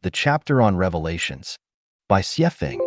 the chapter on Revelations by Xiefeng.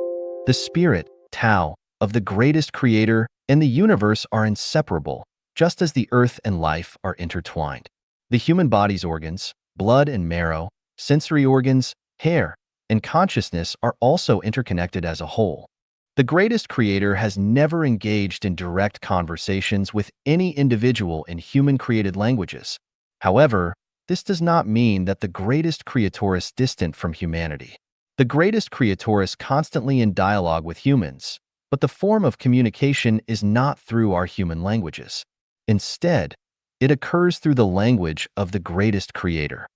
The spirit, Tao, of the greatest creator and the universe are inseparable, just as the earth and life are intertwined. The human body's organs, blood and marrow, sensory organs, hair, and consciousness are also interconnected as a whole. The greatest creator has never engaged in direct conversations with any individual in human-created languages. However, this does not mean that the greatest creator is distant from humanity. The greatest creator is constantly in dialogue with humans, but the form of communication is not through our human languages. Instead, it occurs through the language of the greatest creator.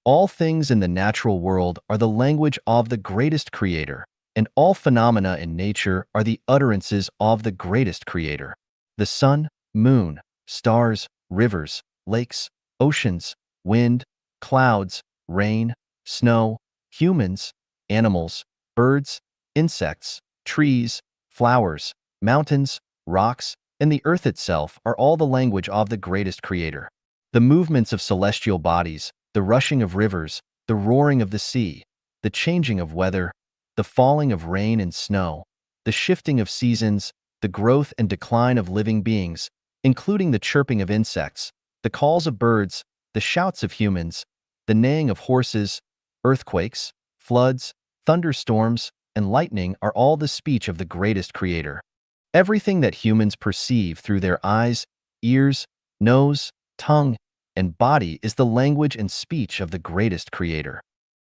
All things in the natural world are the language of the greatest creator, and all phenomena in nature are the utterances of the greatest creator. The sun, moon, stars, rivers, lakes, oceans, wind, clouds, rain, snow, humans, animals, birds, insects, trees, flowers, mountains, rocks, and the earth itself are all the language of the greatest creator. The movements of celestial bodies, the rushing of rivers, the roaring of the sea, the changing of weather, the falling of rain and snow, the shifting of seasons, the growth and decline of living beings, including the chirping of insects, the calls of birds, the shouts of humans, the neighing of horses, earthquakes, floods, thunderstorms, and lightning are all the speech of the greatest creator. Everything that humans perceive through their eyes, ears, nose, tongue, and body is the language and speech of the greatest creator.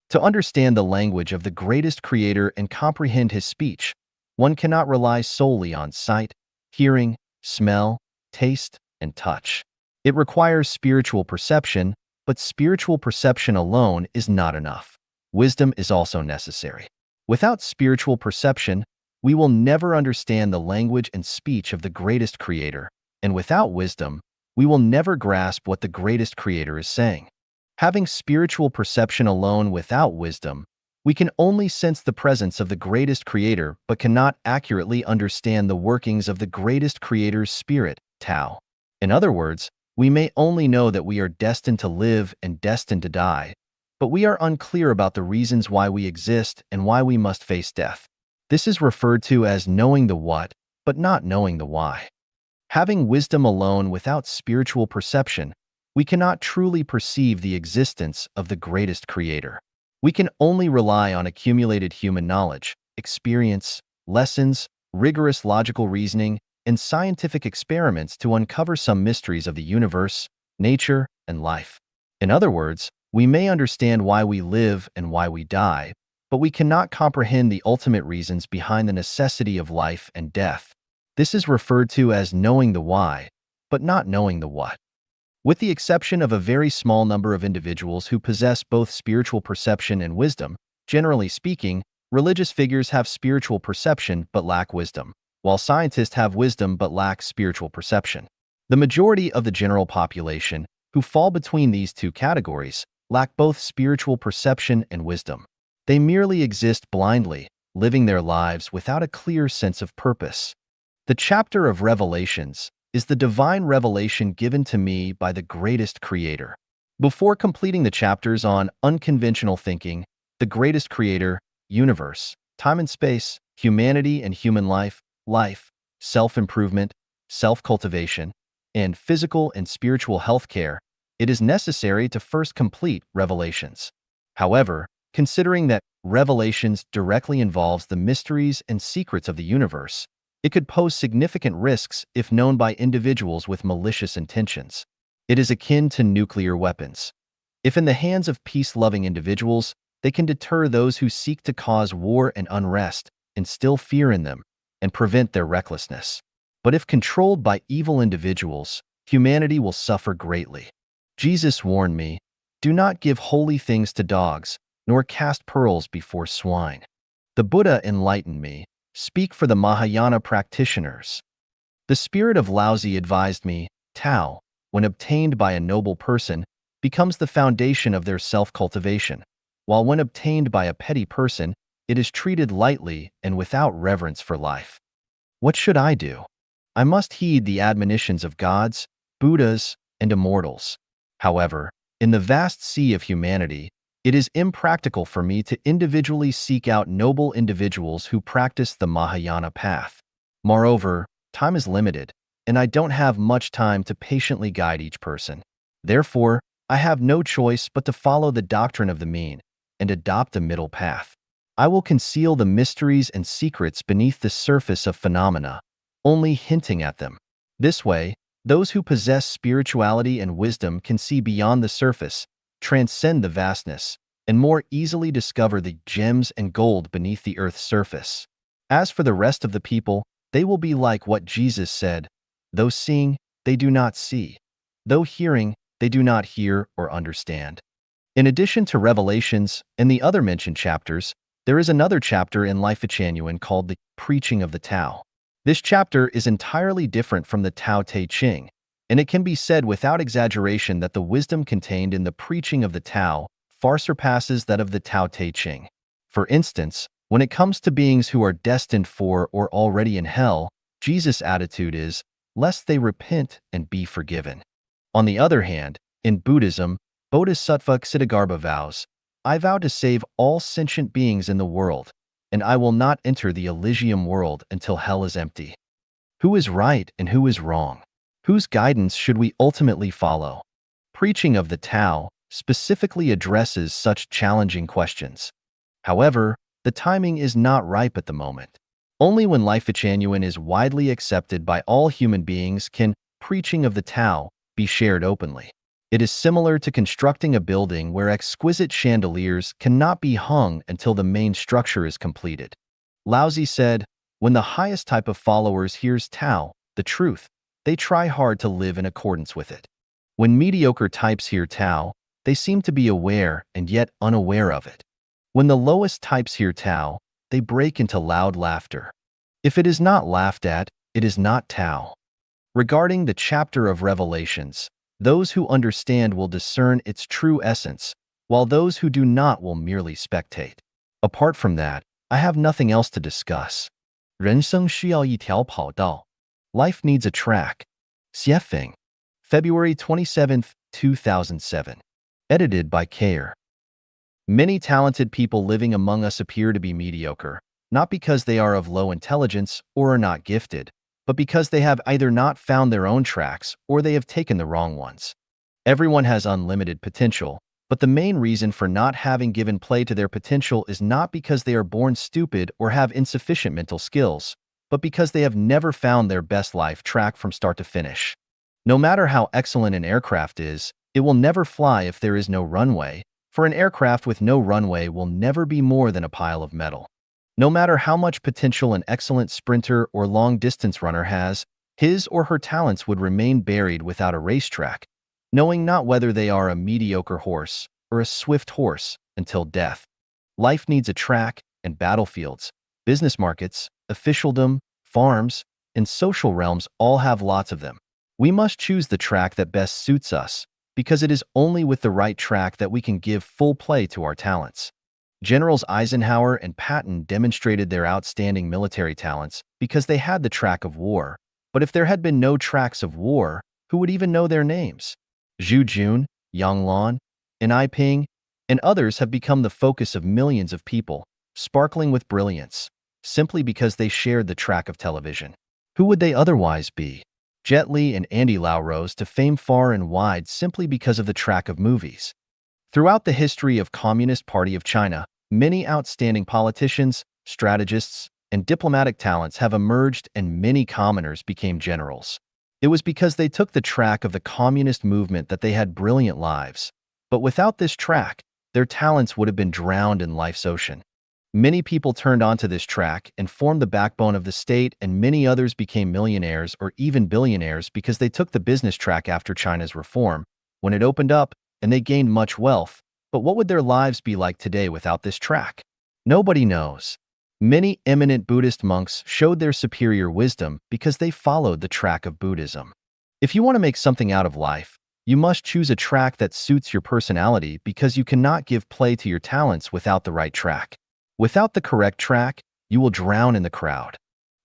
To understand the language of the greatest creator and comprehend his speech, one cannot rely solely on sight, hearing, smell, taste, and touch. It requires spiritual perception, but spiritual perception alone is not enough. Wisdom is also necessary. Without spiritual perception, we will never understand the language and speech of the greatest creator, and without wisdom, we will never grasp what the greatest creator is saying. Having spiritual perception alone without wisdom, we can only sense the presence of the greatest creator but cannot accurately understand the workings of the greatest creator's spirit, Tao. In other words, we may only know that we are destined to live and destined to die, but we are unclear about the reasons why we exist and why we must face death. This is referred to as knowing the what, but not knowing the why. Having wisdom alone without spiritual perception, we cannot truly perceive the existence of the greatest creator. We can only rely on accumulated human knowledge, experience, lessons, rigorous logical reasoning, and scientific experiments to uncover some mysteries of the universe, nature, and life. In other words, we may understand why we live and why we die, but we cannot comprehend the ultimate reasons behind the necessity of life and death. This is referred to as knowing the why, but not knowing the what. With the exception of a very small number of individuals who possess both spiritual perception and wisdom, generally speaking, religious figures have spiritual perception but lack wisdom, while scientists have wisdom but lack spiritual perception. The majority of the general population, who fall between these two categories, lack both spiritual perception and wisdom. They merely exist blindly, living their lives without a clear sense of purpose. The chapter of Revelations is the divine revelation given to me by the greatest creator. Before completing the chapters on unconventional thinking, the greatest creator, universe, time and space, humanity and human life, self-improvement, self-cultivation, and physical and spiritual health care, it is necessary to first complete Revelations. However, considering that Revelations directly involves the mysteries and secrets of the universe, it could pose significant risks if known by individuals with malicious intentions. It is akin to nuclear weapons. If in the hands of peace-loving individuals, they can deter those who seek to cause war and unrest, instill fear in them, and prevent their recklessness. But if controlled by evil individuals, humanity will suffer greatly. Jesus warned me, "Do not give holy things to dogs, nor cast pearls before swine." The Buddha enlightened me, "Speak for the Mahayana practitioners." The spirit of Laozi advised me, Tao, when obtained by a noble person, becomes the foundation of their self-cultivation, while when obtained by a petty person, it is treated lightly and without reverence for life. What should I do? I must heed the admonitions of gods, Buddhas, and immortals. However, in the vast sea of humanity, It is impractical for me to individually seek out noble individuals who practice the Mahayana path. Moreover, time is limited, and I don't have much time to patiently guide each person. Therefore, I have no choice but to follow the doctrine of the mean and adopt a middle path. I will conceal the mysteries and secrets beneath the surface of phenomena, only hinting at them. This way, those who possess spirituality and wisdom can see beyond the surface, transcend the vastness, and more easily discover the gems and gold beneath the earth's surface. As for the rest of the people, they will be like what Jesus said, though seeing, they do not see. Though hearing, they do not hear or understand. In addition to Revelations and the other mentioned chapters, there is another chapter in Life of Chanyuan called the Preaching of the Tao. This chapter is entirely different from the Tao Te Ching, and it can be said without exaggeration that the wisdom contained in the preaching of the Tao far surpasses that of the Tao Te Ching. For instance, when it comes to beings who are destined for or already in hell, Jesus' attitude is, lest they repent and be forgiven. On the other hand, in Buddhism, Bodhisattva Ksitigarbha vows, I vow to save all sentient beings in the world, and I will not enter the Elysium world until hell is empty. Who is right and who is wrong? Whose guidance should we ultimately follow? Preaching of the Tao specifically addresses such challenging questions. However, the timing is not ripe at the moment. Only when Life of Chanyuan is widely accepted by all human beings can preaching of the Tao be shared openly. It is similar to constructing a building where exquisite chandeliers cannot be hung until the main structure is completed. Laozi said, when the highest type of followers hears Tao, the truth, they try hard to live in accordance with it. When mediocre types hear Tao, they seem to be aware and yet unaware of it. When the lowest types hear Tao, they break into loud laughter. If it is not laughed at, it is not Tao. Regarding the chapter of Revelations, those who understand will discern its true essence, while those who do not will merely spectate. Apart from that, I have nothing else to discuss. 人生需要一条跑道. Life needs a track. Xiefeng. February 27, 2007. Edited by Kayer. Many talented people living among us appear to be mediocre, not because they are of low intelligence or are not gifted, but because they have either not found their own tracks or they have taken the wrong ones. Everyone has unlimited potential, but the main reason for not having given play to their potential is not because they are born stupid or have insufficient mental skills, but because they have never found their best life track from start to finish. No matter how excellent an aircraft is, it will never fly if there is no runway, for an aircraft with no runway will never be more than a pile of metal. No matter how much potential an excellent sprinter or long-distance runner has, his or her talents would remain buried without a racetrack, knowing not whether they are a mediocre horse or a swift horse until death. Life needs a track and battlefields. Business markets, officialdom, farms, and social realms all have lots of them. We must choose the track that best suits us, because it is only with the right track that we can give full play to our talents. Generals Eisenhower and Patton demonstrated their outstanding military talents because they had the track of war, but if there had been no tracks of war, who would even know their names? Zhu Jun, Yang Lan, and Ai Ping, and others have become the focus of millions of people, sparkling with brilliance, simply because they shared the track of television. Who would they otherwise be? Jet Li and Andy Lau rose to fame far and wide simply because of the track of movies. Throughout the history of Communist Party of China, many outstanding politicians, strategists, and diplomatic talents have emerged and many commoners became generals. It was because they took the track of the communist movement that they had brilliant lives. But without this track, their talents would have been drowned in life's ocean. Many people turned onto this track and formed the backbone of the state, and many others became millionaires or even billionaires because they took the business track after China's reform, when it opened up, and they gained much wealth. But what would their lives be like today without this track? Nobody knows. Many eminent Buddhist monks showed their superior wisdom because they followed the track of Buddhism. If you want to make something out of life, you must choose a track that suits your personality because you cannot give play to your talents without the right track. Without the correct track, you will drown in the crowd.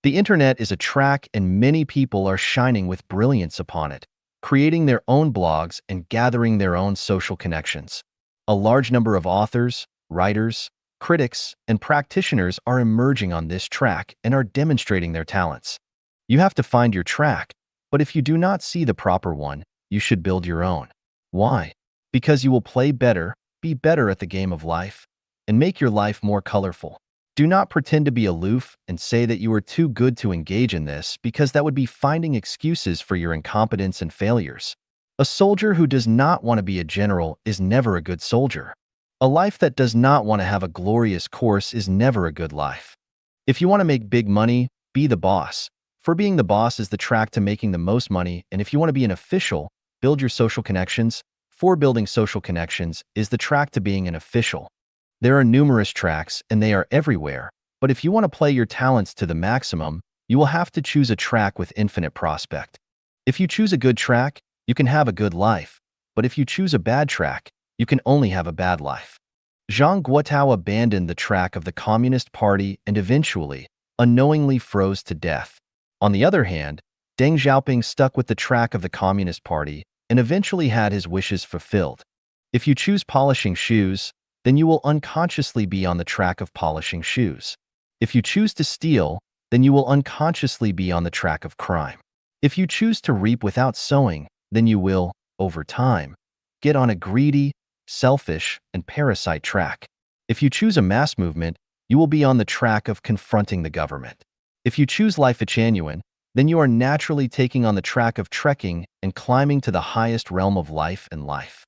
The internet is a track and many people are shining with brilliance upon it, creating their own blogs and gathering their own social connections. A large number of authors, writers, critics, and practitioners are emerging on this track and are demonstrating their talents. You have to find your track, but if you do not see the proper one, you should build your own. Why? Because you will play better, be better at the game of life, and make your life more colorful. Do not pretend to be aloof and say that you are too good to engage in this, because that would be finding excuses for your incompetence and failures. A soldier who does not want to be a general is never a good soldier. A life that does not want to have a glorious course is never a good life. If you want to make big money, be the boss. For being the boss is the track to making the most money, and if you want to be an official, build your social connections. For building social connections is the track to being an official. There are numerous tracks, and they are everywhere, but if you want to play your talents to the maximum, you will have to choose a track with infinite prospect. If you choose a good track, you can have a good life, but if you choose a bad track, you can only have a bad life. Zhang Guotao abandoned the track of the Communist Party and eventually, unknowingly froze to death. On the other hand, Deng Xiaoping stuck with the track of the Communist Party and eventually had his wishes fulfilled. If you choose polishing shoes, then you will unconsciously be on the track of polishing shoes. If you choose to steal, then you will unconsciously be on the track of crime. If you choose to reap without sowing, then you will, over time, get on a greedy, selfish, and parasite track. If you choose a mass movement, you will be on the track of confronting the government. If you choose life genuine, then you are naturally taking on the track of trekking and climbing to the highest realm of life and life.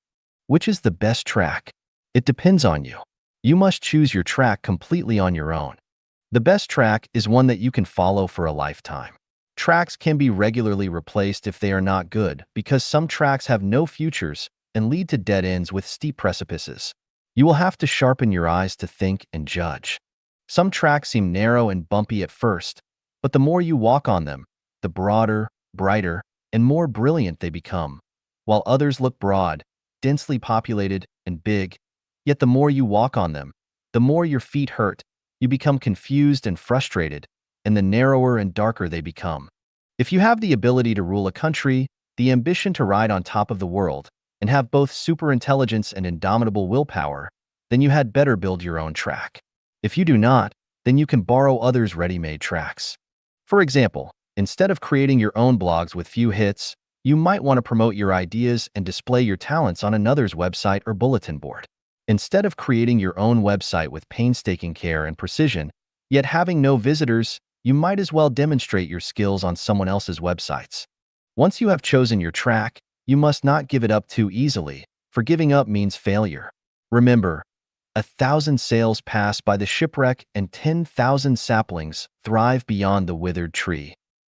Which is the best track? It depends on you. You must choose your track completely on your own. The best track is one that you can follow for a lifetime. Tracks can be regularly replaced if they are not good, because some tracks have no futures and lead to dead ends with steep precipices. You will have to sharpen your eyes to think and judge. Some tracks seem narrow and bumpy at first, but the more you walk on them, the broader, brighter, and more brilliant they become, while others look broad, densely populated, and big. Yet the more you walk on them, the more your feet hurt, you become confused and frustrated, and the narrower and darker they become. If you have the ability to rule a country, the ambition to ride on top of the world, and have both superintelligence and indomitable willpower, then you had better build your own track. If you do not, then you can borrow others' ready-made tracks. For example, instead of creating your own blogs with few hits, you might want to promote your ideas and display your talents on another's website or bulletin board. Instead of creating your own website with painstaking care and precision, yet having no visitors, you might as well demonstrate your skills on someone else's websites. Once you have chosen your track, you must not give it up too easily, for giving up means failure. Remember, 1,000 sails pass by the shipwreck and 10,000 saplings thrive beyond the withered tree.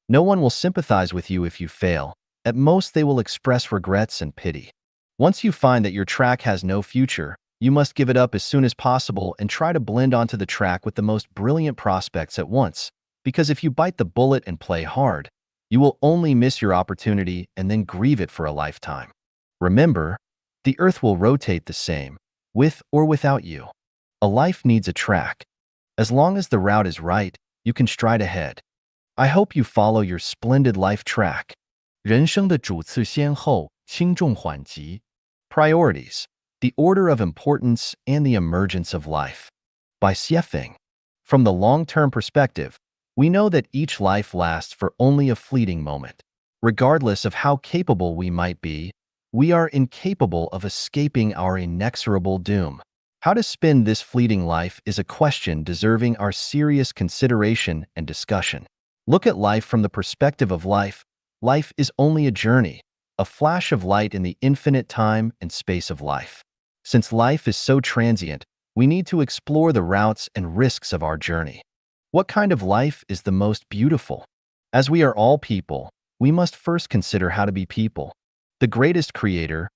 No one will sympathize with you if you fail. At most, they will express regrets and pity. Once you find that your track has no future, you must give it up as soon as possible and try to blend onto the track with the most brilliant prospects at once, because if you bite the bullet and play hard, you will only miss your opportunity and then grieve it for a lifetime. Remember, the earth will rotate the same, with or without you. A life needs a track. As long as the route is right, you can stride ahead. I hope you follow your splendid life track. 人生的主次先后，轻重缓急. Priorities, the order of importance and the emergence of life. By Xiefeng. From the long-term perspective, we know that each life lasts for only a fleeting moment. Regardless of how capable we might be, we are incapable of escaping our inexorable doom. How to spend this fleeting life is a question deserving our serious consideration and discussion. Look at life from the perspective of life. Life is only a journey, a flash of light in the infinite time and space of life. Since life is so transient, we need to explore the routes and risks of our journey. What kind of life is the most beautiful? As we are all people, we must first consider how to be people. The greatest creator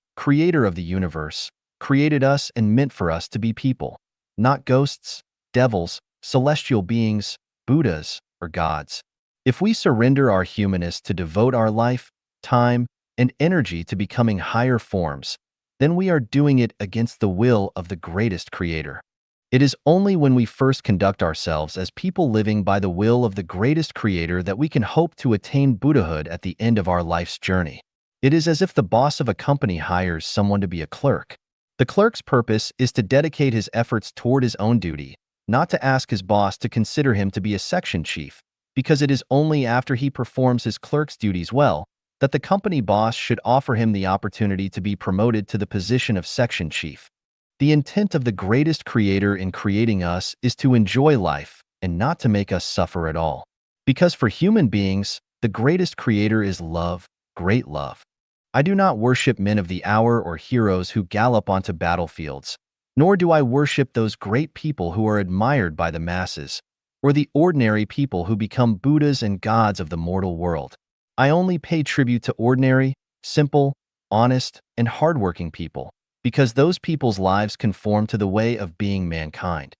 of the universe, created us and meant for us to be people, not ghosts, devils, celestial beings, Buddhas, or gods. If we surrender our humanness to devote our life, time, and energy to becoming higher forms, then we are doing it against the will of the greatest creator. It is only when we first conduct ourselves as people living by the will of the greatest creator that we can hope to attain Buddhahood at the end of our life's journey. It is as if the boss of a company hires someone to be a clerk. The clerk's purpose is to dedicate his efforts toward his own duty, not to ask his boss to consider him to be a section chief, because it is only after he performs his clerk's duties well that the company boss should offer him the opportunity to be promoted to the position of section chief. The intent of the greatest creator in creating us is to enjoy life and not to make us suffer at all. Because for human beings, the greatest creator is love, great love. I do not worship men of the hour or heroes who gallop onto battlefields, nor do I worship those great people who are admired by the masses, or the ordinary people who become Buddhas and gods of the mortal world. I only pay tribute to ordinary, simple, honest, and hardworking people, because those people's lives conform to the way of being mankind.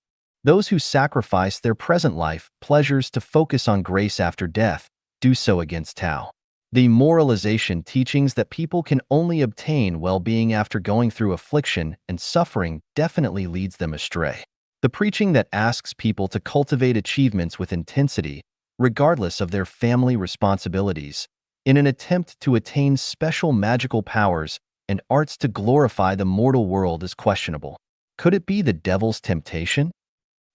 Those who sacrifice their present life pleasures to focus on grace after death do so against Tao. The moralization teachings that people can only obtain well-being after going through affliction and suffering definitely leads them astray. The preaching that asks people to cultivate achievements with intensity, regardless of their family responsibilities, in an attempt to attain special magical powers and arts to glorify the mortal world is questionable. Could it be the devil's temptation?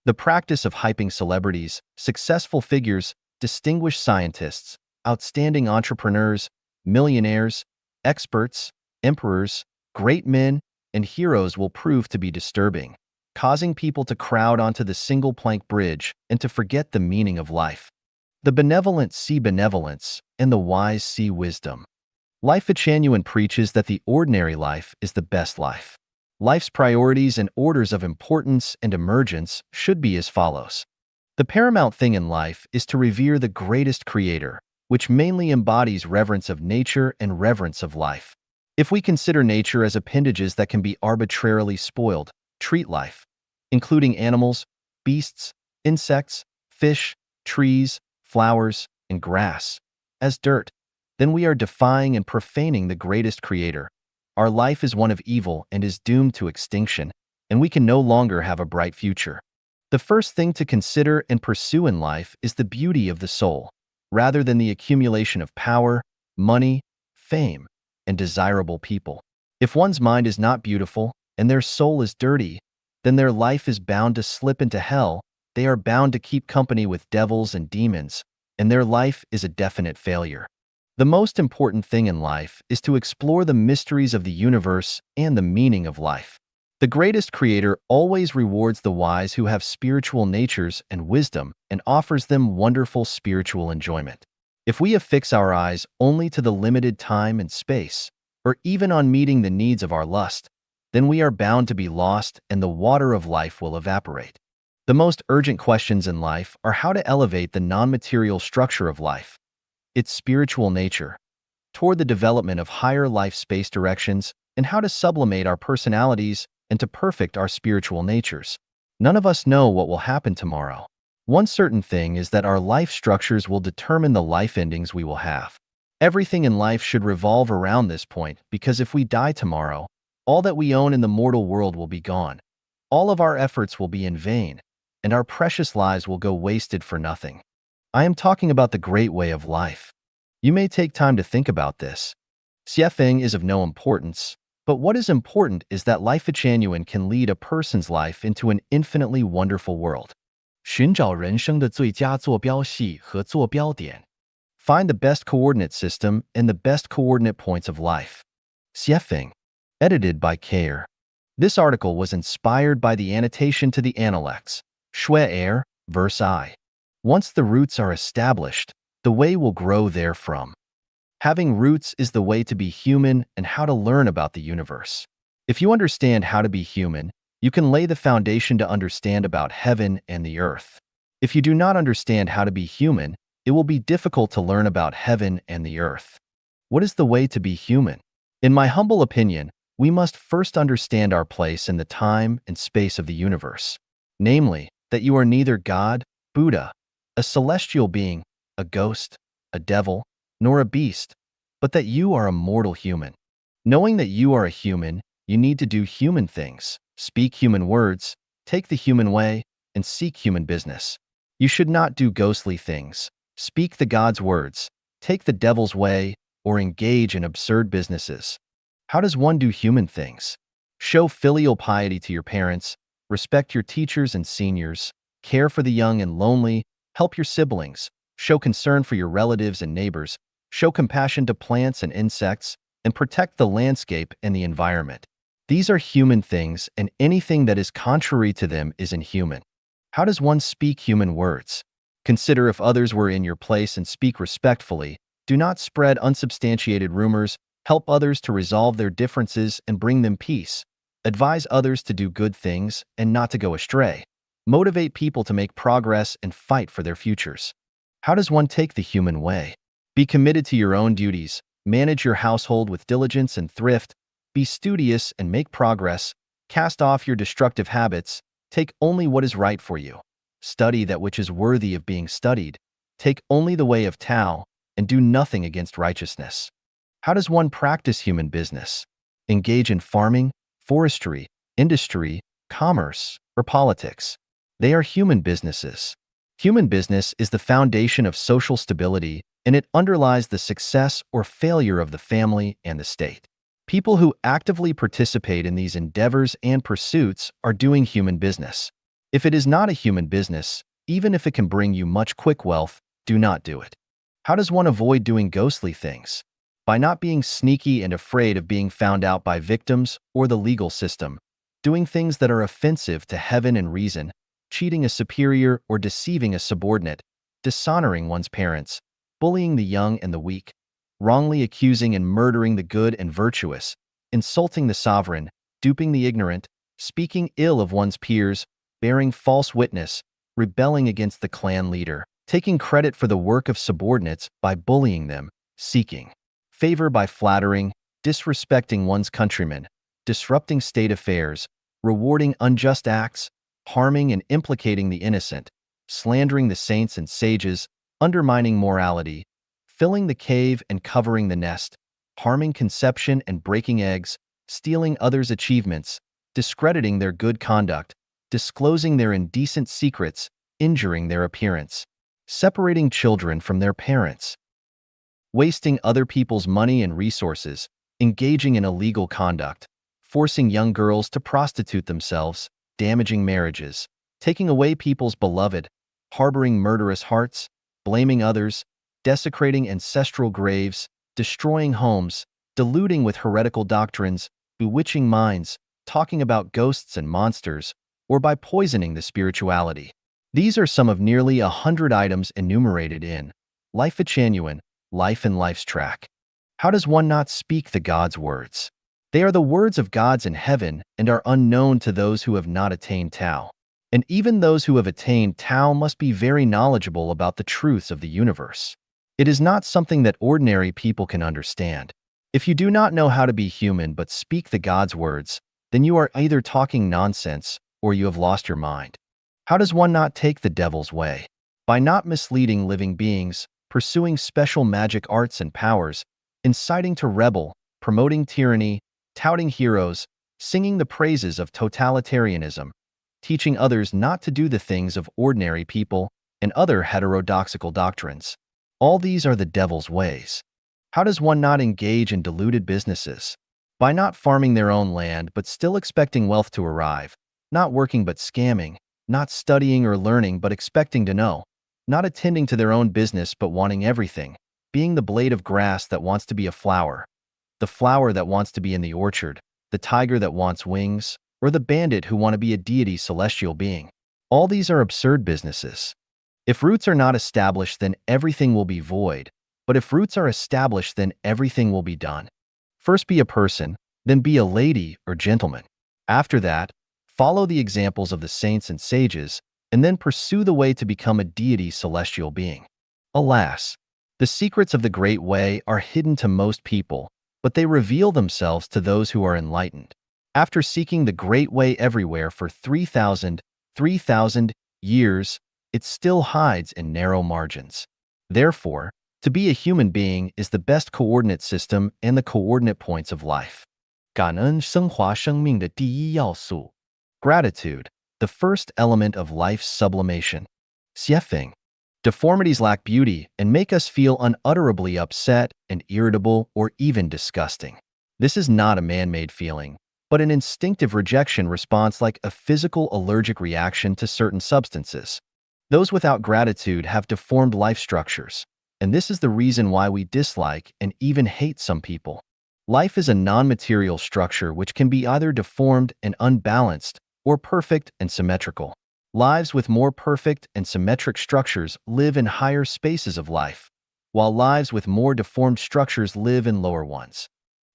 The practice of hyping celebrities, successful figures, distinguished scientists, outstanding entrepreneurs, millionaires, experts, emperors, great men, and heroes will prove to be disturbing, causing people to crowd onto the single-plank bridge and to forget the meaning of life. The benevolent see benevolence, and the wise see wisdom. Life Genuine preaches that the ordinary life is the best life. Life's priorities and orders of importance and emergence should be as follows. The paramount thing in life is to revere the greatest creator, which mainly embodies reverence of nature and reverence of life. If we consider nature as appendages that can be arbitrarily spoiled, treat life, including animals, beasts, insects, fish, trees, flowers, and grass, as dirt, then we are defying and profaning the greatest creator. Our life is one of evil and is doomed to extinction, and we can no longer have a bright future. The first thing to consider and pursue in life is the beauty of the soul, rather than the accumulation of power, money, fame, and desirable people. If one's mind is not beautiful and their soul is dirty, then their life is bound to slip into hell. They are bound to keep company with devils and demons, and their life is a definite failure. The most important thing in life is to explore the mysteries of the universe and the meaning of life. The greatest creator always rewards the wise who have spiritual natures and wisdom and offers them wonderful spiritual enjoyment. If we affix our eyes only to the limited time and space, or even on meeting the needs of our lust, then we are bound to be lost and the water of life will evaporate. The most urgent questions in life are how to elevate the non-material structure of life, its spiritual nature, toward the development of higher life space directions, and how to sublimate our personalities and to perfect our spiritual natures. None of us know what will happen tomorrow. One certain thing is that our life structures will determine the life endings we will have. Everything in life should revolve around this point, because if we die tomorrow, all that we own in the mortal world will be gone. All of our efforts will be in vain, and our precious lives will go wasted for nothing. I am talking about the great way of life. You may take time to think about this. Xiefeng is of no importance, but what is important is that Life Genuine can lead a person's life into an infinitely wonderful world. 寻找人生的最佳坐标系和坐标点. Find the best coordinate system and the best coordinate points of life. Xiefeng. Edited by Kair. This article was inspired by the annotation to the Analects, Shui Er, verse I. Once the roots are established, the way will grow therefrom. Having roots is the way to be human and how to learn about the universe. If you understand how to be human, you can lay the foundation to understand about heaven and the earth. If you do not understand how to be human, it will be difficult to learn about heaven and the earth. What is the way to be human? In my humble opinion, we must first understand our place in the time and space of the universe. Namely, that you are neither God, Buddha, a celestial being, a ghost, a devil, nor a beast, but that you are a mortal human. Knowing that you are a human, you need to do human things, speak human words, take the human way, and seek human business. You should not do ghostly things, speak the God's words, take the devil's way, or engage in absurd businesses. How does one do human things? Show filial piety to your parents, respect your teachers and seniors, care for the young and lonely, help your siblings, show concern for your relatives and neighbors, show compassion to plants and insects, and protect the landscape and the environment. These are human things, and anything that is contrary to them is inhuman. How does one speak human words? Consider if others were in your place and speak respectfully. Do not spread unsubstantiated rumors. Help others to resolve their differences and bring them peace. Advise others to do good things and not to go astray. Motivate people to make progress and fight for their futures. How does one take the human way? Be committed to your own duties. Manage your household with diligence and thrift. Be studious and make progress. Cast off your destructive habits. Take only what is right for you. Study that which is worthy of being studied. Take only the way of Tao, and do nothing against righteousness. How does one practice human business? Engage in farming, forestry, industry, commerce, or politics. They are human businesses. Human business is the foundation of social stability, and it underlies the success or failure of the family and the state. People who actively participate in these endeavors and pursuits are doing human business. If it is not a human business, even if it can bring you much quick wealth, do not do it. How does one avoid doing ghostly things? By not being sneaky and afraid of being found out by victims or the legal system, doing things that are offensive to heaven and reason, cheating a superior or deceiving a subordinate, dishonoring one's parents, bullying the young and the weak, wrongly accusing and murdering the good and virtuous, insulting the sovereign, duping the ignorant, speaking ill of one's peers, bearing false witness, rebelling against the clan leader, taking credit for the work of subordinates by bullying them, seeking favor by flattering, disrespecting one's countrymen, disrupting state affairs, rewarding unjust acts, harming and implicating the innocent, slandering the saints and sages, undermining morality, filling the cave and covering the nest, harming conception and breaking eggs, stealing others' achievements, discrediting their good conduct, disclosing their indecent secrets, injuring their appearance, separating children from their parents, wasting other people's money and resources, engaging in illegal conduct, forcing young girls to prostitute themselves, damaging marriages, taking away people's beloved, harboring murderous hearts, blaming others, desecrating ancestral graves, destroying homes, deluding with heretical doctrines, bewitching minds, talking about ghosts and monsters, or by poisoning the spirituality. These are some of nearly 100 items enumerated in Life Genuine, Life and Life's Track. How does one not speak the God's words? They are the words of gods in heaven and are unknown to those who have not attained Tao. And even those who have attained Tao must be very knowledgeable about the truths of the universe. It is not something that ordinary people can understand. If you do not know how to be human but speak the God's words, then you are either talking nonsense or you have lost your mind. How does one not take the devil's way? By not misleading living beings, pursuing special magic arts and powers, inciting to rebel, promoting tyranny, touting heroes, singing the praises of totalitarianism, teaching others not to do the things of ordinary people, and other heterodoxical doctrines. All these are the devil's ways. How does one not engage in deluded businesses? By not farming their own land but still expecting wealth to arrive, not working but scamming, not studying or learning but expecting to know, not attending to their own business but wanting everything, being the blade of grass that wants to be a flower, the flower that wants to be in the orchard, the tiger that wants wings, or the bandit who want to be a deity celestial being. All these are absurd businesses. If roots are not established, then everything will be void, but if roots are established, then everything will be done. First be a person, then be a lady or gentleman. After that, follow the examples of the saints and sages, and then pursue the way to become a deity celestial being. Alas, the secrets of the Great Way are hidden to most people, but they reveal themselves to those who are enlightened. After seeking the Great Way everywhere for 3,000 years, it still hides in narrow margins. Therefore, to be a human being is the best coordinate system and the coordinate points of life. 感恩升华生命的第一要素. Gratitude, the first element of life's sublimation. Xiefeng. Deformities lack beauty and make us feel unutterably upset and irritable or even disgusting. This is not a man-made feeling. but an instinctive rejection response like a physical allergic reaction to certain substances. Those without gratitude have deformed life structures, and this is the reason why we dislike and even hate some people. Life is a non-material structure which can be either deformed and unbalanced or perfect and symmetrical. Lives with more perfect and symmetric structures live in higher spaces of life, while lives with more deformed structures live in lower ones.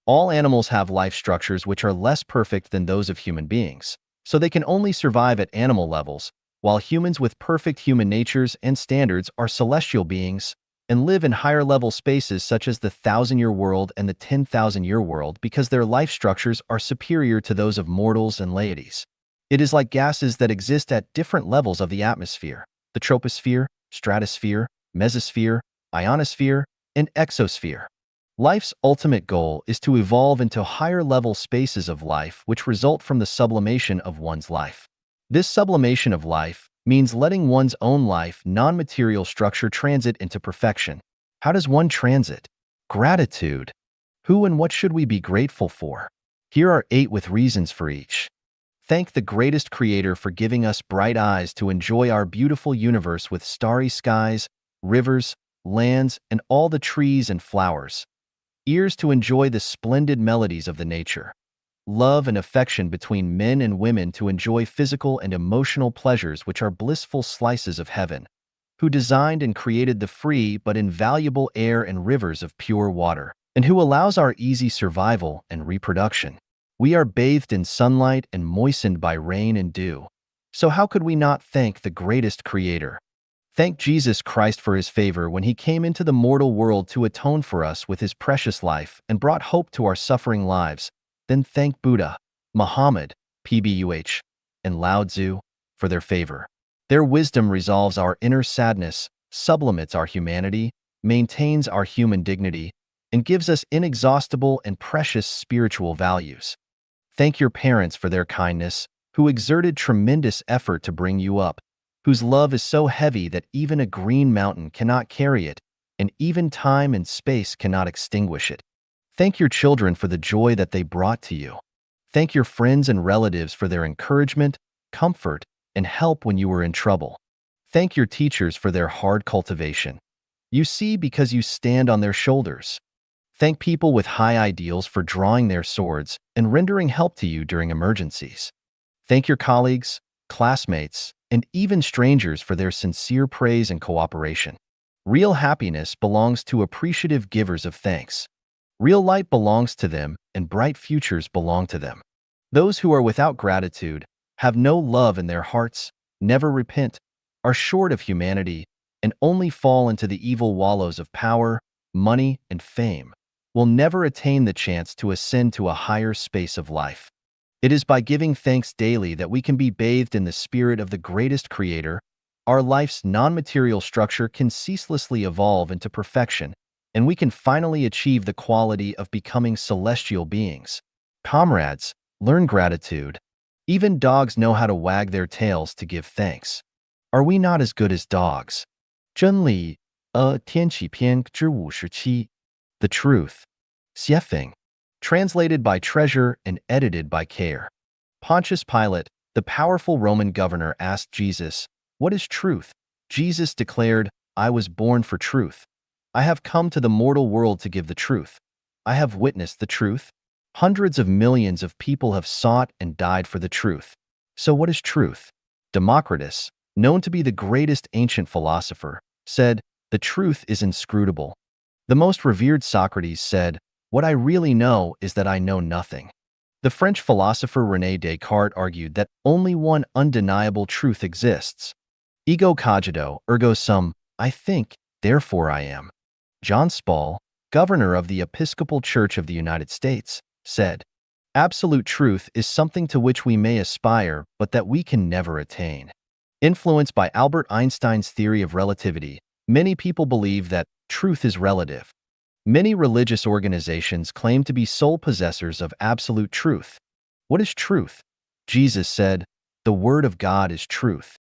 All animals have life structures which are less perfect than those of human beings, so they can only survive at animal levels, while humans with perfect human natures and standards are celestial beings and live in higher level spaces such as the 1,000-year world and the 10,000-year world because their life structures are superior to those of mortals and deities. It is like gases that exist at different levels of the atmosphere: the troposphere, stratosphere, mesosphere, ionosphere, and exosphere. Life's ultimate goal is to evolve into higher-level spaces of life which result from the sublimation of one's life. This sublimation of life means letting one's own life, non-material structure transit into perfection. How does one transit? Gratitude. Who and what should we be grateful for? Here are 8 with reasons for each. Thank the greatest creator for giving us bright eyes to enjoy our beautiful universe with starry skies, rivers, lands, and all the trees and flowers. Ears to enjoy the splendid melodies of the nature. Love and affection between men and women to enjoy physical and emotional pleasures which are blissful slices of heaven. Who designed and created the free but invaluable air and rivers of pure water, and who allows our easy survival and reproduction. We are bathed in sunlight and moistened by rain and dew. So how could we not thank the greatest creator? Thank Jesus Christ for his favor when he came into the mortal world to atone for us with his precious life and brought hope to our suffering lives. Then thank Buddha, Muhammad, PBUH, and Lao Tzu for their favor. Their wisdom resolves our inner sadness, sublimates our humanity, maintains our human dignity, and gives us inexhaustible and precious spiritual values. Thank your parents for their kindness, who exerted tremendous effort to bring you up, whose love is so heavy that even a green mountain cannot carry it, and even time and space cannot extinguish it. Thank your children for the joy that they brought to you. Thank your friends and relatives for their encouragement, comfort, and help when you were in trouble. Thank your teachers for their hard cultivation. You see because you stand on their shoulders. Thank people with high ideals for drawing their swords and rendering help to you during emergencies. Thank your colleagues, classmates, and even strangers for their sincere praise and cooperation. Real happiness belongs to appreciative givers of thanks. Real light belongs to them, and bright futures belong to them. Those who are without gratitude, have no love in their hearts, never repent, are short of humanity, and only fall into the evil wallows of power, money, and fame, will never attain the chance to ascend to a higher space of life. It is by giving thanks daily that we can be bathed in the spirit of the greatest creator. Our life's non-material structure can ceaselessly evolve into perfection, and we can finally achieve the quality of becoming celestial beings. Comrades, learn gratitude. Even dogs know how to wag their tails to give thanks. Are we not as good as dogs? 真理, 天启篇之57. The Truth. Xiefeng. Translated by Treasure and edited by Care. Pontius Pilate, the powerful Roman governor, asked Jesus, "What is truth?" Jesus declared, "I was born for truth. I have come to the mortal world to give the truth. I have witnessed the truth. Hundreds of millions of people have sought and died for the truth. So what is truth?" Democritus, known to be the greatest ancient philosopher, said, "The truth is inscrutable." The most revered Socrates said, "What I really know is that I know nothing." The French philosopher René Descartes argued that only one undeniable truth exists. Ego cogito, ergo sum, I think, therefore I am. John Spall, governor of the Episcopal Church of the United States, said, "Absolute truth is something to which we may aspire, but that we can never attain." Influenced by Albert Einstein's theory of relativity, many people believe that truth is relative. Many religious organizations claim to be sole possessors of absolute truth. What is truth? Jesus said, "The Word of God is truth."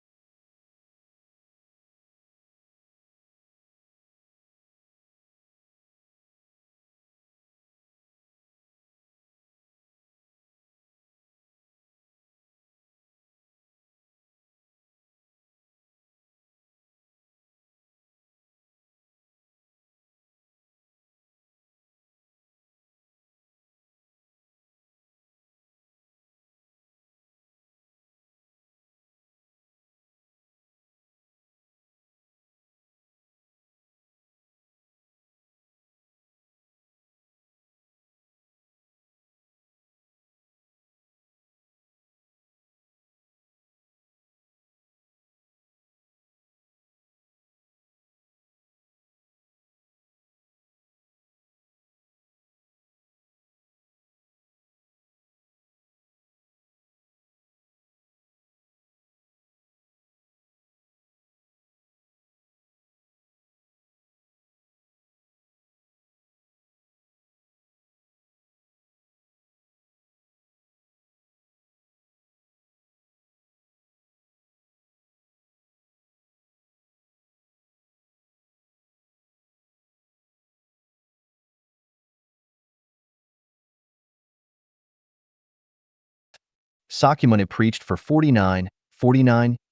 Sakyamuni preached for 49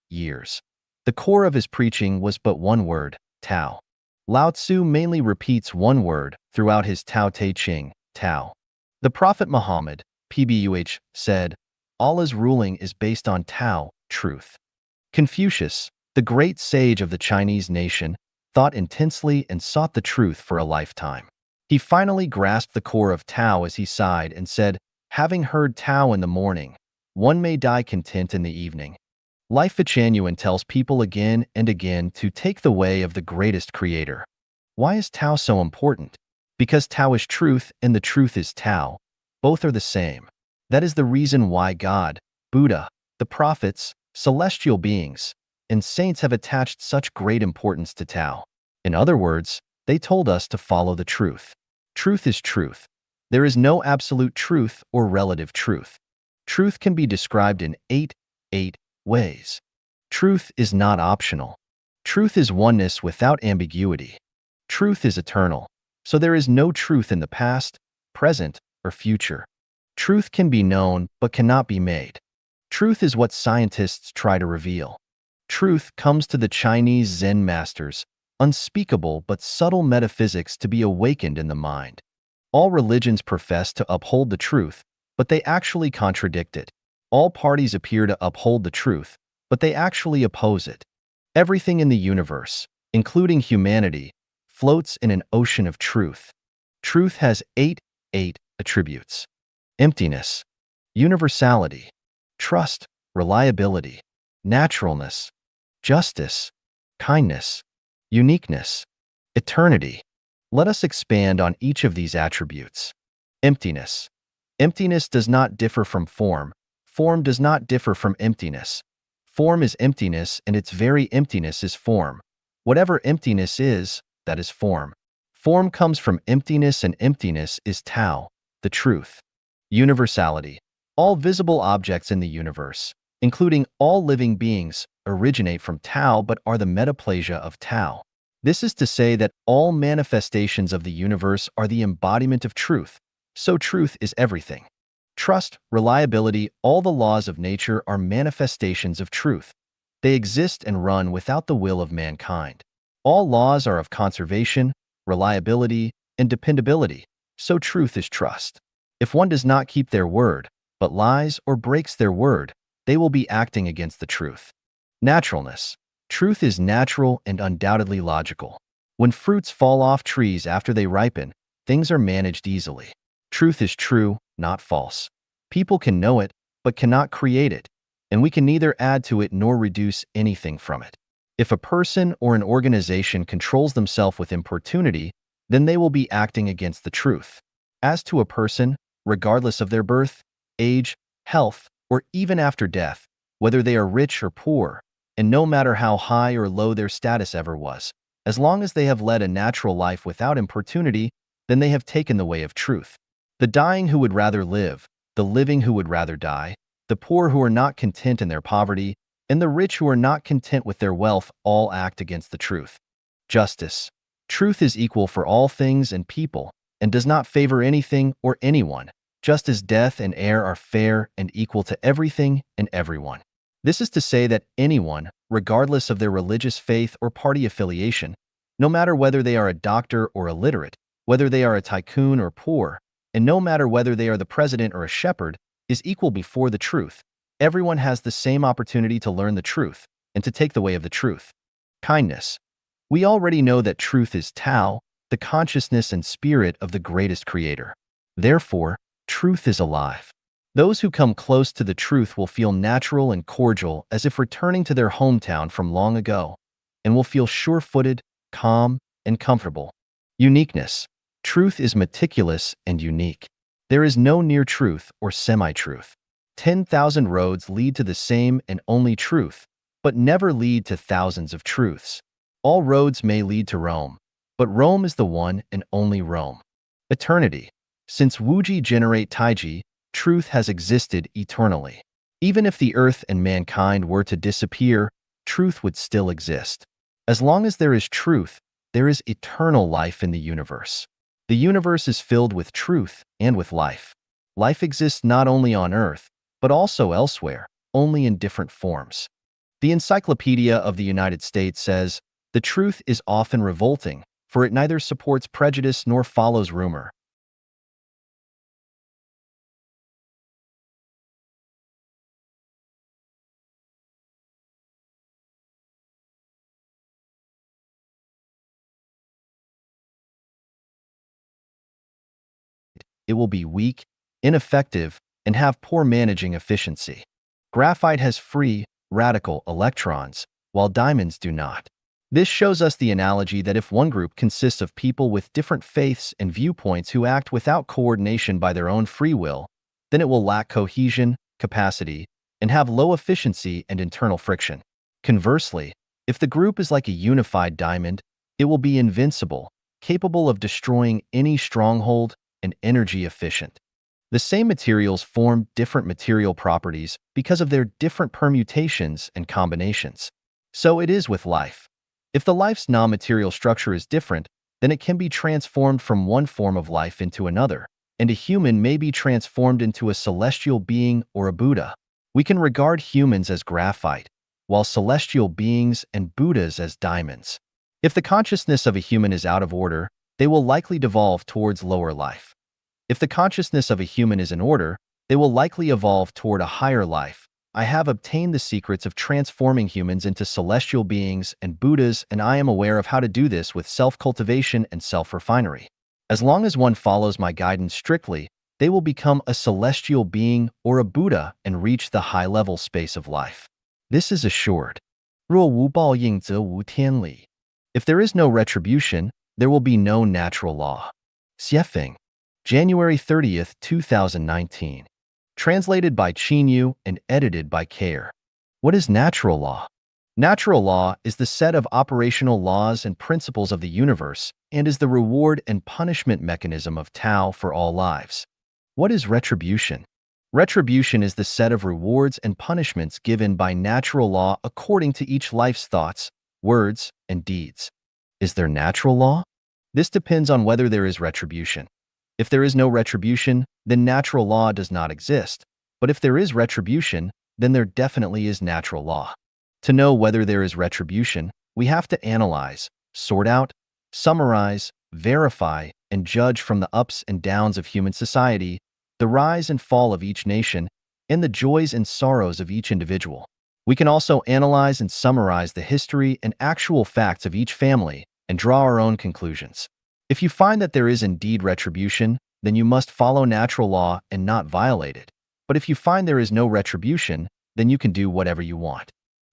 years. The core of his preaching was but one word, Tao. Lao Tzu mainly repeats one word throughout his Tao Te Ching, Tao. The Prophet Muhammad, PBUH, said, Allah's ruling is based on Tao, truth. Confucius, the great sage of the Chinese nation, thought intensely and sought the truth for a lifetime. He finally grasped the core of Tao as he sighed and said, having heard Tao in the morning, one may die content in the evening. Life Genuine tells people again and again to take the way of the greatest creator. Why is Tao so important? Because Tao is truth and the truth is Tao. Both are the same. That is the reason why God, Buddha, the prophets, celestial beings, and saints have attached such great importance to Tao. In other words, they told us to follow the truth. Truth is truth. There is no absolute truth or relative truth. Truth can be described in eight ways. Truth is not optional. Truth is oneness without ambiguity. Truth is eternal, so there is no truth in the past, present, or future. Truth can be known but cannot be made. Truth is what scientists try to reveal. Truth comes to the Chinese Zen masters, unspeakable but subtle metaphysics to be awakened in the mind. All religions profess to uphold the truth, but they actually contradict it. All parties appear to uphold the truth, but they actually oppose it. Everything in the universe, including humanity, floats in an ocean of truth. Truth has eight attributes: emptiness, universality, trust, reliability, naturalness, justice, kindness, uniqueness, eternity. Let us expand on each of these attributes. Emptiness. Emptiness does not differ from form. Form does not differ from emptiness. Form is emptiness, and its very emptiness is form. Whatever emptiness is, that is form. Form comes from emptiness, and emptiness is Tao, the truth. Universality. All visible objects in the universe, including all living beings, originate from Tao but are the metaplasia of Tao. This is to say that all manifestations of the universe are the embodiment of truth, so truth is everything. Trust, reliability, all the laws of nature are manifestations of truth. They exist and run without the will of mankind. All laws are of conservation, reliability, and dependability, so truth is trust. If one does not keep their word, but lies or breaks their word, they will be acting against the truth. Naturalness. Truth is natural and undoubtedly logical. When fruits fall off trees after they ripen, things are managed easily. Truth is true, not false. People can know it, but cannot create it, and we can neither add to it nor reduce anything from it. If a person or an organization controls themselves with importunity, then they will be acting against the truth. As to a person, regardless of their birth, age, health, or even after death, whether they are rich or poor, and no matter how high or low their status ever was, as long as they have led a natural life without importunity, then they have taken the way of truth. The dying who would rather live, the living who would rather die, the poor who are not content in their poverty, and the rich who are not content with their wealth all act against the truth. Justice. Truth is equal for all things and people, and does not favor anything or anyone, just as death and air are fair and equal to everything and everyone. This is to say that anyone, regardless of their religious faith or party affiliation, no matter whether they are a doctor or illiterate, whether they are a tycoon or poor, and no matter whether they are the president or a shepherd, is equal before the truth. Everyone has the same opportunity to learn the truth and to take the way of the truth. Kindness. We already know that truth is Tao, the consciousness and spirit of the greatest creator. Therefore, truth is alive. Those who come close to the truth will feel natural and cordial as if returning to their hometown from long ago, and will feel sure-footed, calm, and comfortable. Uniqueness. Truth is meticulous and unique. There is no near truth or semi-truth. 10,000 roads lead to the same and only truth, but never lead to thousands of truths. All roads may lead to Rome, but Rome is the one and only Rome. Eternity. Since Wuji generate Taiji, truth has existed eternally. Even if the earth and mankind were to disappear, truth would still exist. As long as there is truth, there is eternal life in the universe. The universe is filled with truth and with life. Life exists not only on earth, but also elsewhere, only in different forms. The Encyclopedia of the United States says, "The truth is often revolting, for it neither supports prejudice nor follows rumor. It will be weak, ineffective, and have poor managing efficiency. Graphite has free, radical electrons, while diamonds do not. This shows us the analogy that if one group consists of people with different faiths and viewpoints who act without coordination by their own free will, then it will lack cohesion, capacity, and have low efficiency and internal friction. Conversely, if the group is like a unified diamond, it will be invincible, capable of destroying any stronghold, and energy efficient. The same materials form different material properties because of their different permutations and combinations. So it is with life. If the life's non-material structure is different, then it can be transformed from one form of life into another, and a human may be transformed into a celestial being or a Buddha. We can regard humans as graphite, while celestial beings and Buddhas as diamonds. If the consciousness of a human is out of order, they will likely devolve towards lower life. If the consciousness of a human is in order, they will likely evolve toward a higher life. I have obtained the secrets of transforming humans into celestial beings and Buddhas, and I am aware of how to do this with self-cultivation and self-refinery. As long as one follows my guidance strictly, they will become a celestial being or a Buddha and reach the high-level space of life. This is assured. 若无报应则无天理. If there is no retribution, there will be no natural law. Xiefeng, January 30th, 2019. Translated by Qinyu and edited by Care. What is natural law? Natural law is the set of operational laws and principles of the universe and is the reward and punishment mechanism of Tao for all lives. What is retribution? Retribution is the set of rewards and punishments given by natural law according to each life's thoughts, words, and deeds. Is there natural law? This depends on whether there is retribution. If there is no retribution, then natural law does not exist. But if there is retribution, then there definitely is natural law. To know whether there is retribution, we have to analyze, sort out, summarize, verify, and judge from the ups and downs of human society, the rise and fall of each nation, and the joys and sorrows of each individual. We can also analyze and summarize the history and actual facts of each family and draw our own conclusions. If you find that there is indeed retribution, then you must follow natural law and not violate it. But if you find there is no retribution, then you can do whatever you want.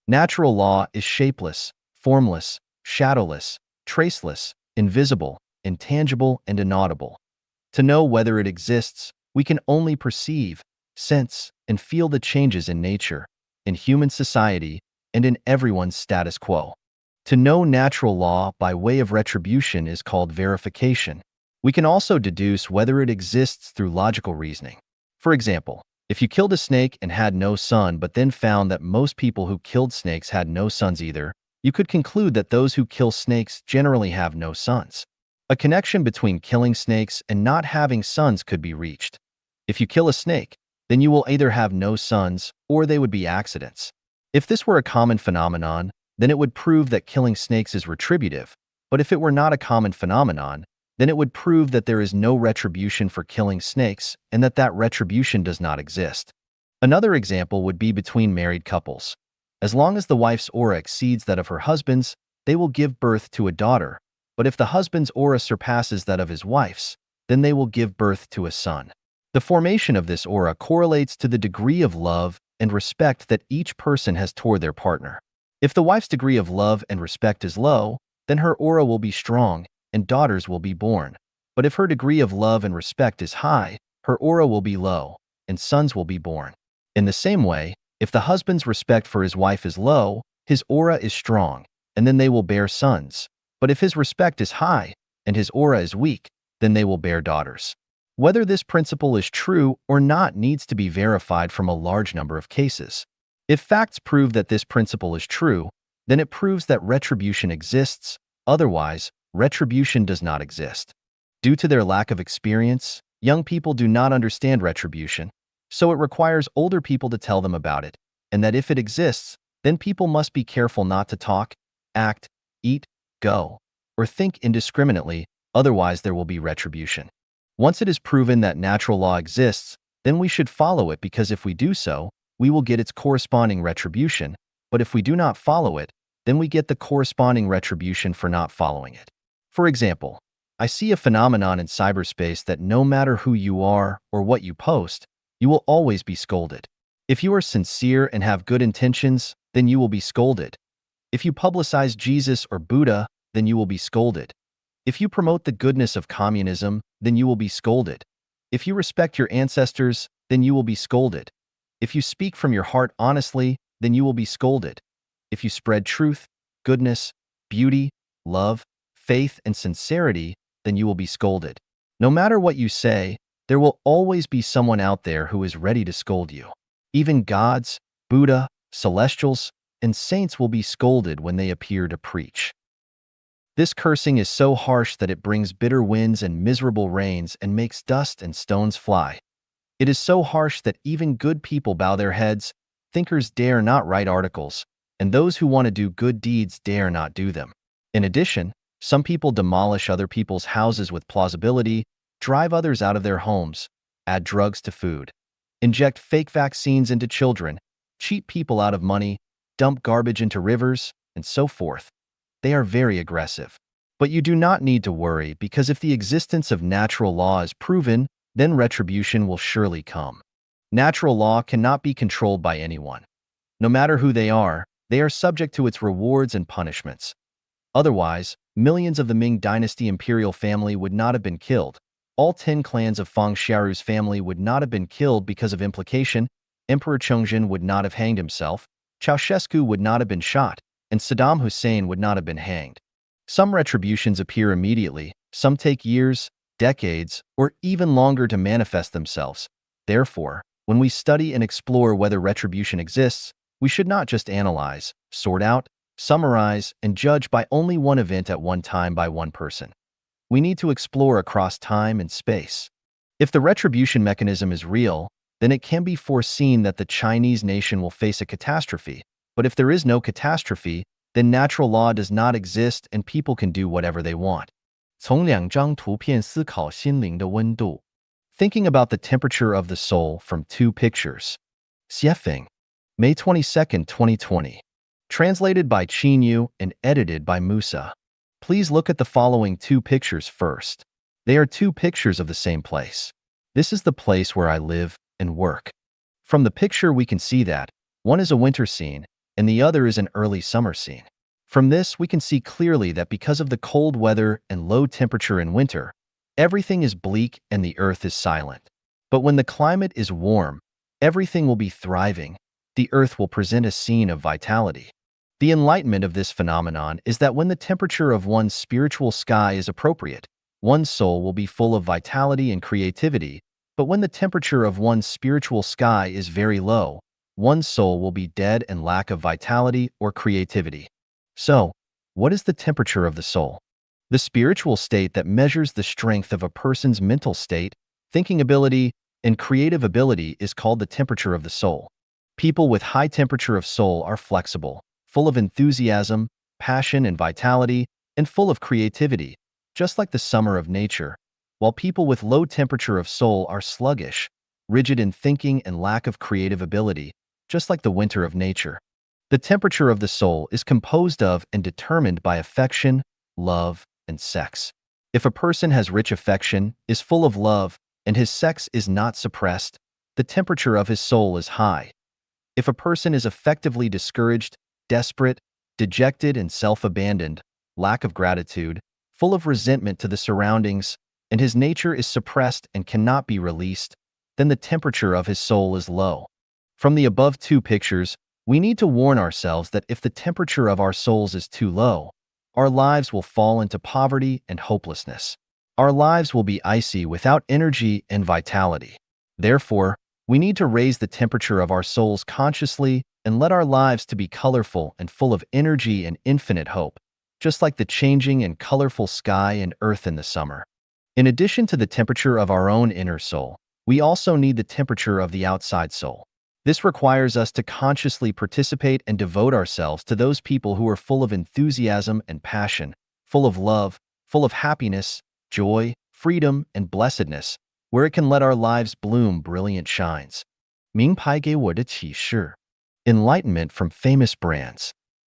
Natural law is shapeless, formless, shadowless, traceless, invisible, intangible, and inaudible. To know whether it exists, we can only perceive, sense, and feel the changes in nature, in human society, and in everyone's status quo. To know natural law by way of retribution is called verification. We can also deduce whether it exists through logical reasoning. For example, if you killed a snake and had no son but then found that most people who killed snakes had no sons either, you could conclude that those who kill snakes generally have no sons. A connection between killing snakes and not having sons could be reached. If you kill a snake, then you will either have no sons or they would be accidents. If this were a common phenomenon, then it would prove that killing snakes is retributive, but if it were not a common phenomenon, then it would prove that there is no retribution for killing snakes and that retribution does not exist. Another example would be between married couples. As long as the wife's aura exceeds that of her husband's, they will give birth to a daughter, but if the husband's aura surpasses that of his wife's, then they will give birth to a son. The formation of this aura correlates to the degree of love and respect that each person has toward their partner. If the wife's degree of love and respect is low, then her aura will be strong and daughters will be born. But if her degree of love and respect is high, her aura will be low and sons will be born. In the same way, if the husband's respect for his wife is low, his aura is strong, and then they will bear sons. But if his respect is high and his aura is weak, then they will bear daughters. Whether this principle is true or not needs to be verified from a large number of cases. If facts prove that this principle is true, then it proves that retribution exists. Otherwise, retribution does not exist. Due to their lack of experience, young people do not understand retribution. So it requires older people to tell them about it, and that if it exists, then people must be careful not to talk, act, eat, go, or think indiscriminately, otherwise there will be retribution. Once it is proven that natural law exists, then we should follow it, because if we do so, we will get its corresponding retribution, but if we do not follow it, then we get the corresponding retribution for not following it. For example, I see a phenomenon in cyberspace that no matter who you are or what you post, you will always be scolded. If you are sincere and have good intentions, then you will be scolded. If you publicize Jesus or Buddha, then you will be scolded. If you promote the goodness of communism, then you will be scolded. If you respect your ancestors, then you will be scolded. If you speak from your heart honestly, then you will be scolded. If you spread truth, goodness, beauty, love, faith, and sincerity, then you will be scolded. No matter what you say, there will always be someone out there who is ready to scold you. Even gods, Buddha, celestials, and saints will be scolded when they appear to preach. This cursing is so harsh that it brings bitter winds and miserable rains and makes dust and stones fly. It is so harsh that even good people bow their heads, thinkers dare not write articles, and those who want to do good deeds dare not do them. In addition, some people demolish other people's houses with plausibility, drive others out of their homes, add drugs to food, inject fake vaccines into children, cheat people out of money, dump garbage into rivers, and so forth. They are very aggressive. But you do not need to worry, because if the existence of natural law is proven, then retribution will surely come. Natural law cannot be controlled by anyone. No matter who they are subject to its rewards and punishments. Otherwise, millions of the Ming Dynasty imperial family would not have been killed. All 10 clans of Feng Xiaoru's family would not have been killed because of implication. Emperor Chongzhen would not have hanged himself. Ceausescu would not have been shot, and Saddam Hussein would not have been hanged. Some retributions appear immediately, some take years, decades, or even longer to manifest themselves. Therefore, when we study and explore whether retribution exists, we should not just analyze, sort out, summarize, and judge by only one event at one time by one person. We need to explore across time and space. If the retribution mechanism is real, then it can be foreseen that the Chinese nation will face a catastrophe. But if there is no catastrophe, then natural law does not exist and people can do whatever they want. 从两张图片思考心灵的温度. Thinking about the temperature of the soul from 2 pictures. Xiefeng, May 22, 2020. Translated by Qin Yu and edited by Musa. Please look at the following 2 pictures first. They are 2 pictures of the same place. This is the place where I live and work. From the picture we can see that one is a winter scene and the other is an early summer scene. From this we can see clearly that because of the cold weather and low temperature in winter, everything is bleak and the earth is silent. But when the climate is warm, everything will be thriving. The earth will present a scene of vitality. The enlightenment of this phenomenon is that when the temperature of one's spiritual sky is appropriate, one's soul will be full of vitality and creativity, but when the temperature of one's spiritual sky is very low, one's soul will be dead and lack of vitality or creativity. So, what is the temperature of the soul? The spiritual state that measures the strength of a person's mental state, thinking ability, and creative ability is called the temperature of the soul. People with high temperature of soul are flexible, full of enthusiasm, passion, and vitality, and full of creativity, just like the summer of nature, while people with low temperature of soul are sluggish, rigid in thinking and lack of creative ability, just like the winter of nature. The temperature of the soul is composed of and determined by affection, love, and sex. If a person has rich affection, is full of love, and his sex is not suppressed, the temperature of his soul is high. If a person is effectively discouraged, desperate, dejected, and self-abandoned, lack of gratitude, full of resentment to the surroundings, and his nature is suppressed and cannot be released, then the temperature of his soul is low. From the above 2 pictures, we need to warn ourselves that if the temperature of our souls is too low, our lives will fall into poverty and hopelessness. Our lives will be icy without energy and vitality. Therefore, we need to raise the temperature of our souls consciously and let our lives to be colorful and full of energy and infinite hope, just like the changing and colorful sky and earth in the summer. In addition to the temperature of our own inner soul, We also need the temperature of the outside soul. This requires us to consciously participate and devote ourselves to those people who are full of enthusiasm and passion, full of love, full of happiness, joy, freedom, and blessedness, where it can let our lives bloom brilliant shines. 名牌给我的启示 Enlightenment from famous brands.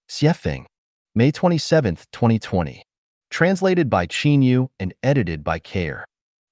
Xiefeng. May 27th, 2020. Translated by Qin Yu and edited by Kair.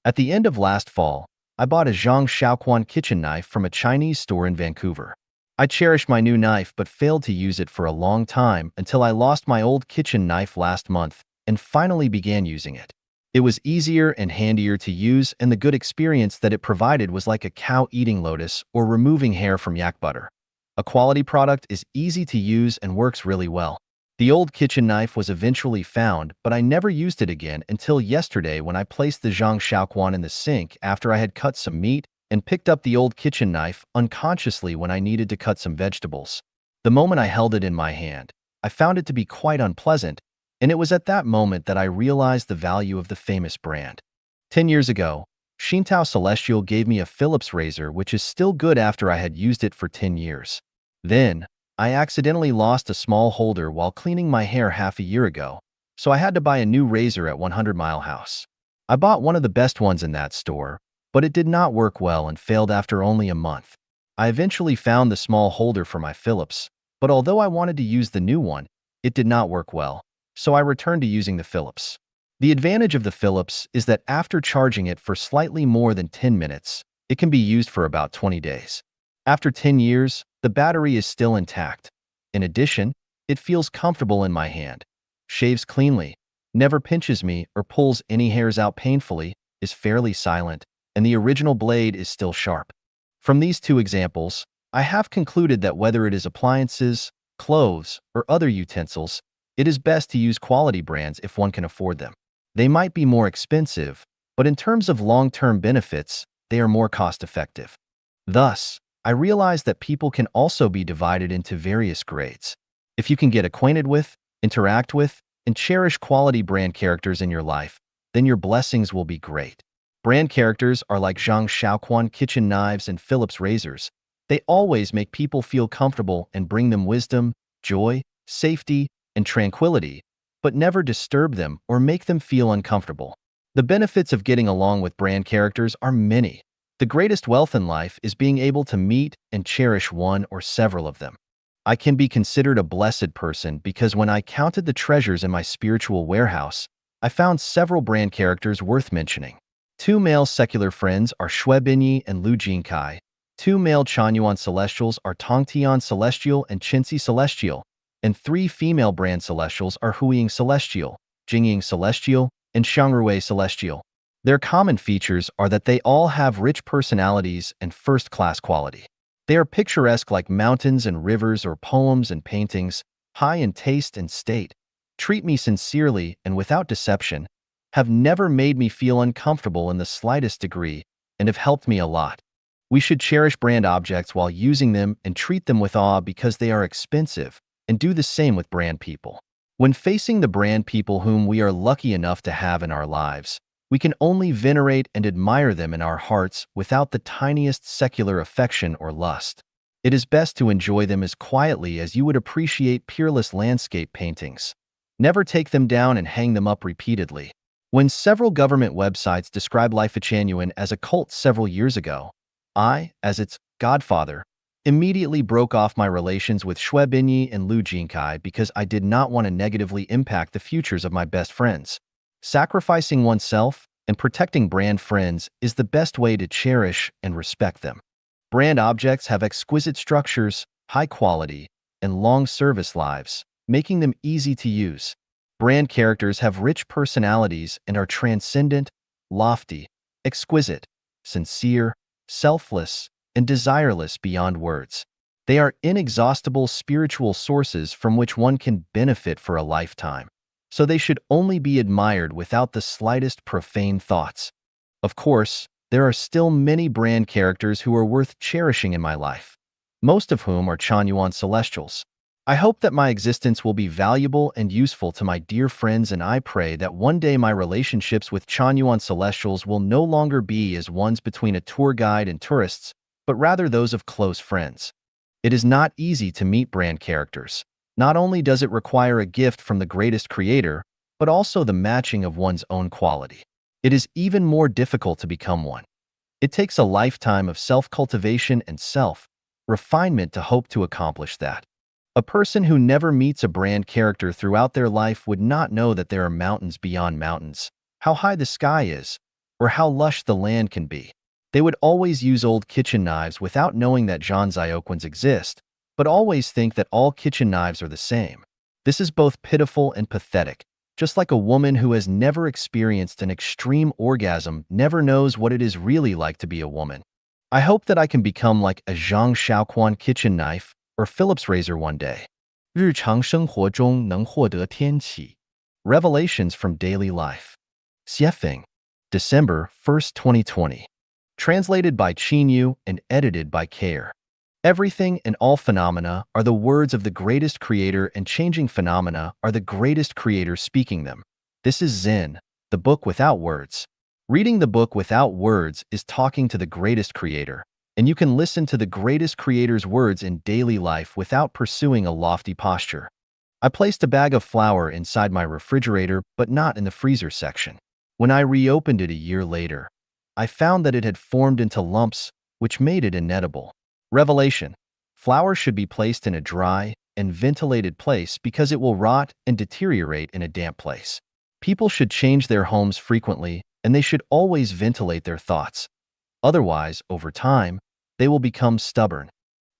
At the end of last fall, I bought a Zhang Shaoquan kitchen knife from a Chinese store in Vancouver. I cherished my new knife but failed to use it for a long time until I lost my old kitchen knife last month and finally began using it. It was easier and handier to use, and the good experience that it provided was like a cow eating lotus or removing hair from yak butter. A quality product is easy to use and works really well. The old kitchen knife was eventually found, but I never used it again until yesterday when I placed the Zhang Shaoquan in the sink after I had cut some meat and picked up the old kitchen knife unconsciously when I needed to cut some vegetables. The moment I held it in my hand, I found it to be quite unpleasant, and it was at that moment that I realized the value of the famous brand. 10 years ago, Xintao Celestial gave me a Philips razor which is still good after I had used it for 10 years. Then, I accidentally lost a small holder while cleaning my hair half a year ago, so I had to buy a new razor at 100 Mile House. I bought one of the best ones in that store, but it did not work well and failed after only a month. I eventually found the small holder for my Philips, but although I wanted to use the new one, it did not work well, so I returned to using the Philips. The advantage of the Philips is that after charging it for slightly more than 10 minutes, it can be used for about 20 days. After 10 years, the battery is still intact. In addition, it feels comfortable in my hand, shaves cleanly, never pinches me or pulls any hairs out painfully, is fairly silent, and the original blade is still sharp. From these two examples, I have concluded that whether it is appliances, clothes, or other utensils, it is best to use quality brands if one can afford them. They might be more expensive, but in terms of long-term benefits, they are more cost-effective. Thus, I realized that people can also be divided into various grades. If you can get acquainted with, interact with, and cherish quality brand characters in your life, then your blessings will be great. Brand characters are like Zhang Shaoquan kitchen knives and Philips razors. They always make people feel comfortable and bring them wisdom, joy, safety, and tranquility, but never disturb them or make them feel uncomfortable. The benefits of getting along with brand characters are many. The greatest wealth in life is being able to meet and cherish one or several of them. I can be considered a blessed person because when I counted the treasures in my spiritual warehouse, I found several brand characters worth mentioning. 2 male secular friends are Xue Binyi and Lu Jinkai. 2 male Chanyuan Celestials are Tongtian Celestial and Qinxi Celestial, and 3 female brand Celestials are Huiying Celestial, Jingying Celestial, and Xiangrui Celestial. Their common features are that they all have rich personalities and first-class quality. They are picturesque like mountains and rivers or poems and paintings, high in taste and state, treat me sincerely and without deception, have never made me feel uncomfortable in the slightest degree, and have helped me a lot. We should cherish brand objects while using them and treat them with awe because they are expensive, and do the same with brand people. When facing the brand people whom we are lucky enough to have in our lives, we can only venerate and admire them in our hearts without the tiniest secular affection or lust. It is best to enjoy them as quietly as you would appreciate peerless landscape paintings. Never take them down and hang them up repeatedly. When several government websites described Life-Chanuan as a cult several years ago, I, as its godfather, immediately broke off my relations with Xue Binyi and Lu Jinkai because I did not want to negatively impact the futures of my best friends. Sacrificing oneself and protecting brand friends is the best way to cherish and respect them. Brand objects have exquisite structures, high quality, and long service lives, making them easy to use. Brand characters have rich personalities and are transcendent, lofty, exquisite, sincere, selfless, and desireless beyond words. They are inexhaustible spiritual sources from which one can benefit for a lifetime, so they should only be admired without the slightest profane thoughts. Of course, there are still many brand characters who are worth cherishing in my life, most of whom are Chanyuan Celestials. I hope that my existence will be valuable and useful to my dear friends, and I pray that one day my relationships with Chanyuan Celestials will no longer be as ones between a tour guide and tourists, but rather those of close friends. It is not easy to meet brand characters. Not only does it require a gift from the greatest creator, but also the matching of one's own quality. It is even more difficult to become one. It takes a lifetime of self-cultivation and self-refinement to hope to accomplish that. A person who never meets a brand character throughout their life would not know that there are mountains beyond mountains, how high the sky is, or how lush the land can be. They would always use old kitchen knives without knowing that Zhangzioquans exist, but always think that all kitchen knives are the same. This is both pitiful and pathetic, just like a woman who has never experienced an extreme orgasm never knows what it is really like to be a woman. I hope that I can become like a Zhang Xiaoquan kitchen knife or Phillips razor one day. 日常生活中能获得天启 Revelations from Daily Life. Xiefeng, December 1st, 2020. Translated by Qinyu and edited by Kair. Everything and all phenomena are the words of the greatest creator, and changing phenomena are the greatest creator speaking them. This is Zen, the book without words. Reading the book without words is talking to the greatest creator, and you can listen to the greatest creator's words in daily life without pursuing a lofty posture. I placed a bag of flour inside my refrigerator, but not in the freezer section. When I reopened it a year later, I found that it had formed into lumps, which made it inedible. Revelation: flour should be placed in a dry and ventilated place because it will rot and deteriorate in a damp place. People should change their homes frequently, and they should always ventilate their thoughts. Otherwise, over time, they will become stubborn.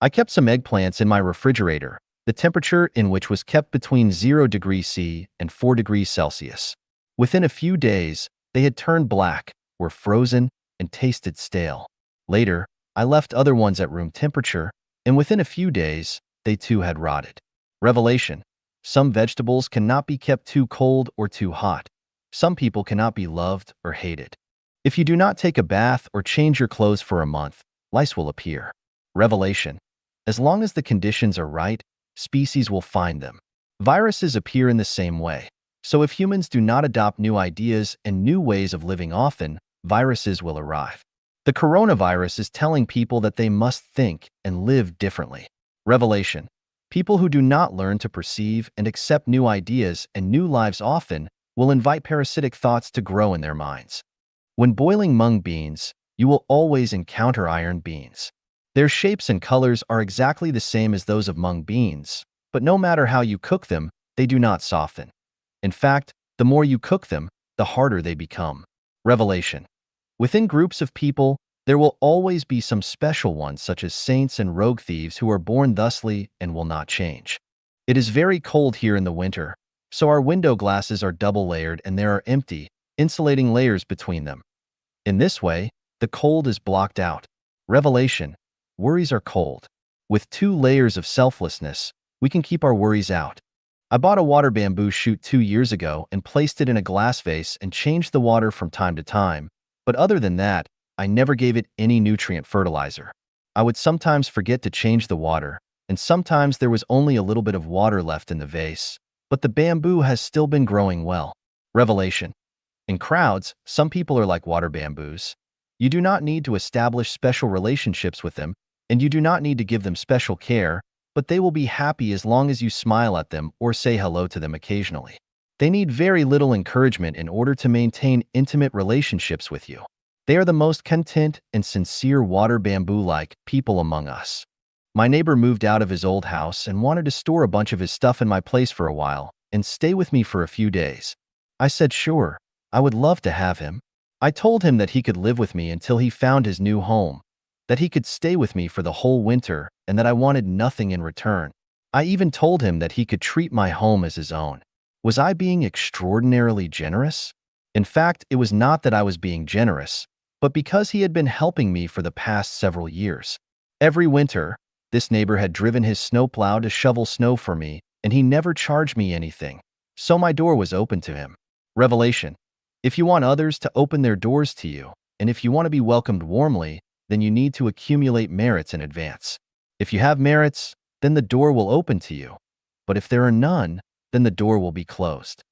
I kept some eggplants in my refrigerator, the temperature in which was kept between 0 degrees C and 4 degrees Celsius. Within a few days, they had turned black, were frozen, and tasted stale. Later, I left other ones at room temperature, and within a few days, they too had rotted. Revelation: some vegetables cannot be kept too cold or too hot. Some people cannot be loved or hated. If you do not take a bath or change your clothes for a month, lice will appear. Revelation: as long as the conditions are right, species will find them. Viruses appear in the same way. So if humans do not adopt new ideas and new ways of living often, viruses will arrive. The coronavirus is telling people that they must think and live differently. Revelation: people who do not learn to perceive and accept new ideas and new lives often will invite parasitic thoughts to grow in their minds. When boiling mung beans, you will always encounter iron beans. Their shapes and colors are exactly the same as those of mung beans, but no matter how you cook them, they do not soften. In fact, the more you cook them, the harder they become. Revelation: within groups of people, there will always be some special ones such as saints and rogue thieves who are born thusly and will not change. It is very cold here in the winter, so our window glasses are double layered and there are empty, insulating layers between them. In this way, the cold is blocked out. Revelation: worries are cold. With 2 layers of selflessness, we can keep our worries out. I bought a water bamboo shoot 2 years ago and placed it in a glass vase and changed the water from time to time, but other than that, I never gave it any nutrient fertilizer. I would sometimes forget to change the water, and sometimes there was only a little bit of water left in the vase, but the bamboo has still been growing well. Revelation: in crowds, some people are like water bamboos. You do not need to establish special relationships with them, and you do not need to give them special care, but they will be happy as long as you smile at them or say hello to them occasionally. They need very little encouragement in order to maintain intimate relationships with you. They are the most content and sincere water bamboo-like people among us. My neighbor moved out of his old house and wanted to store a bunch of his stuff in my place for a while and stay with me for a few days. I said sure, I would love to have him. I told him that he could live with me until he found his new home, that he could stay with me for the whole winter, and that I wanted nothing in return. I even told him that he could treat my home as his own. Was I being extraordinarily generous? In fact, it was not that I was being generous, but because he had been helping me for the past several years. Every winter, this neighbor had driven his snowplow to shovel snow for me, and he never charged me anything, so my door was open to him. Revelation: if you want others to open their doors to you, and if you want to be welcomed warmly, then you need to accumulate merits in advance. If you have merits, then the door will open to you. but if there are none, then the door will be closed.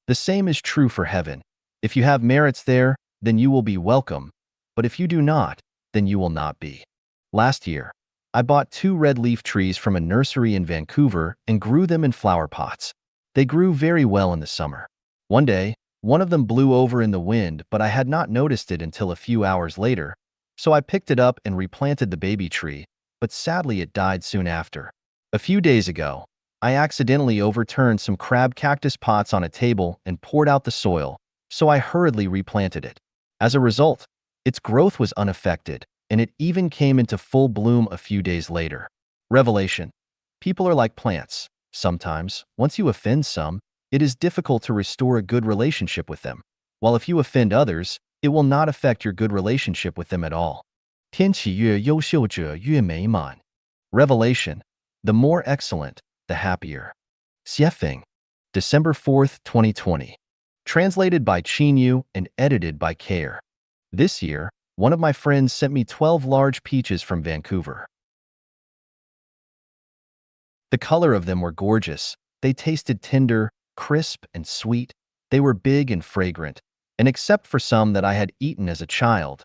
The same is true for heaven. If you have merits there, then you will be welcome, but if you do not, then you will not be. Last year, I bought 2 red leaf trees from a nursery in Vancouver and grew them in flower pots. They grew very well in the summer. One day, one of them blew over in the wind, but I had not noticed it until a few hours later, so I picked it up and replanted the baby tree, but sadly it died soon after. A few days ago, I accidentally overturned some crab cactus pots on a table and poured out the soil, so I hurriedly replanted it. As a result, its growth was unaffected, and it even came into full bloom a few days later. Revelation. People are like plants. Sometimes, once you offend some, it is difficult to restore a good relationship with them, while if you offend others, it will not affect your good relationship with them at all. 天气越优秀者越美满. Revelation. The more excellent, the happier. Xiefeng. December 4th, 2020. Translated by Qinyu and edited by Care. This year, one of my friends sent me 12 large peaches from Vancouver. The color of them were gorgeous. They tasted tender, crisp, and sweet. They were big and fragrant, and except for some that I had eaten as a child,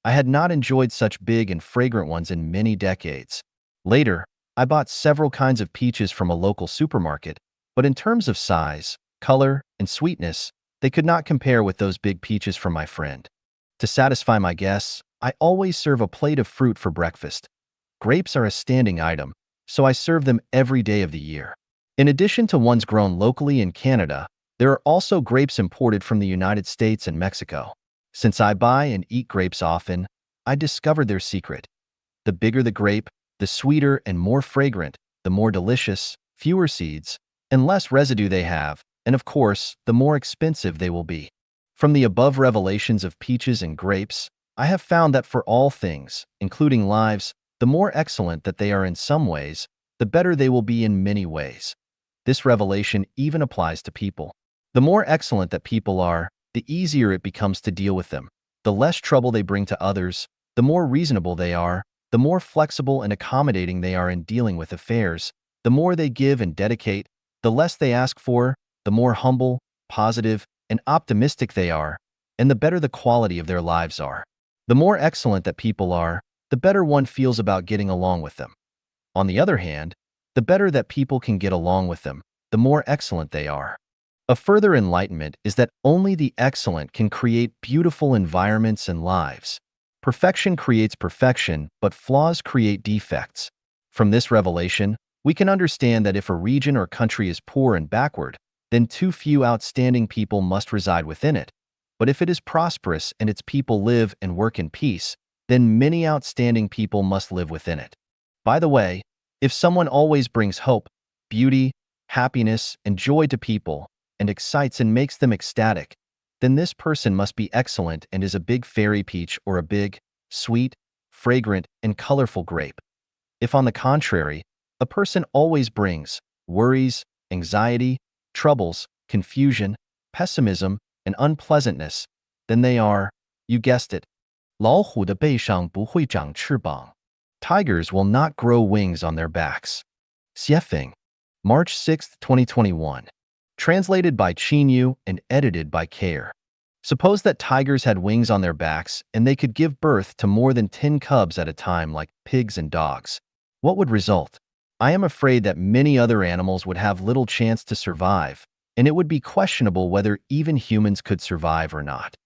I had not enjoyed such big and fragrant ones in many decades. Later, I bought several kinds of peaches from a local supermarket, but in terms of size, color, and sweetness, they could not compare with those big peaches from my friend. To satisfy my guests, I always serve a plate of fruit for breakfast. Grapes are a standing item, so I serve them every day of the year. In addition to ones grown locally in Canada, there are also grapes imported from the United States and Mexico. Since I buy and eat grapes often, I discovered their secret. The bigger the grape, the sweeter and more fragrant, the more delicious, fewer seeds, and less residue they have, and of course, the more expensive they will be. From the above revelations of peaches and grapes, I have found that for all things, including lives, the more excellent that they are in some ways, the better they will be in many ways. This revelation even applies to people. The more excellent that people are, the easier it becomes to deal with them. The less trouble they bring to others, the more reasonable they are, the more flexible and accommodating they are in dealing with affairs, the more they give and dedicate, the less they ask for, the more humble, positive, and optimistic they are, and the better the quality of their lives are. The more excellent that people are, the better one feels about getting along with them. On the other hand, the better that people can get along with them, the more excellent they are. A further enlightenment is that only the excellent can create beautiful environments and lives. Perfection creates perfection, but flaws create defects. From this revelation, we can understand that if a region or country is poor and backward, then too few outstanding people must reside within it. But if it is prosperous and its people live and work in peace, then many outstanding people must live within it. By the way, if someone always brings hope, beauty, happiness, and joy to people, and excites and makes them ecstatic, then this person must be excellent and is a big fairy peach or a big, sweet, fragrant, and colorful grape. If on the contrary, a person always brings worries, anxiety, troubles, confusion, pessimism, and unpleasantness, then they are, you guessed it, 老虎的背上不会长翅膀. Tigers will not grow wings on their backs. Xiefeng. March 6, 2021. Translated by Qinyu and edited by Care. Suppose that tigers had wings on their backs and they could give birth to more than 10 cubs at a time like pigs and dogs. What would result? I am afraid that many other animals would have little chance to survive, and it would be questionable whether even humans could survive or not.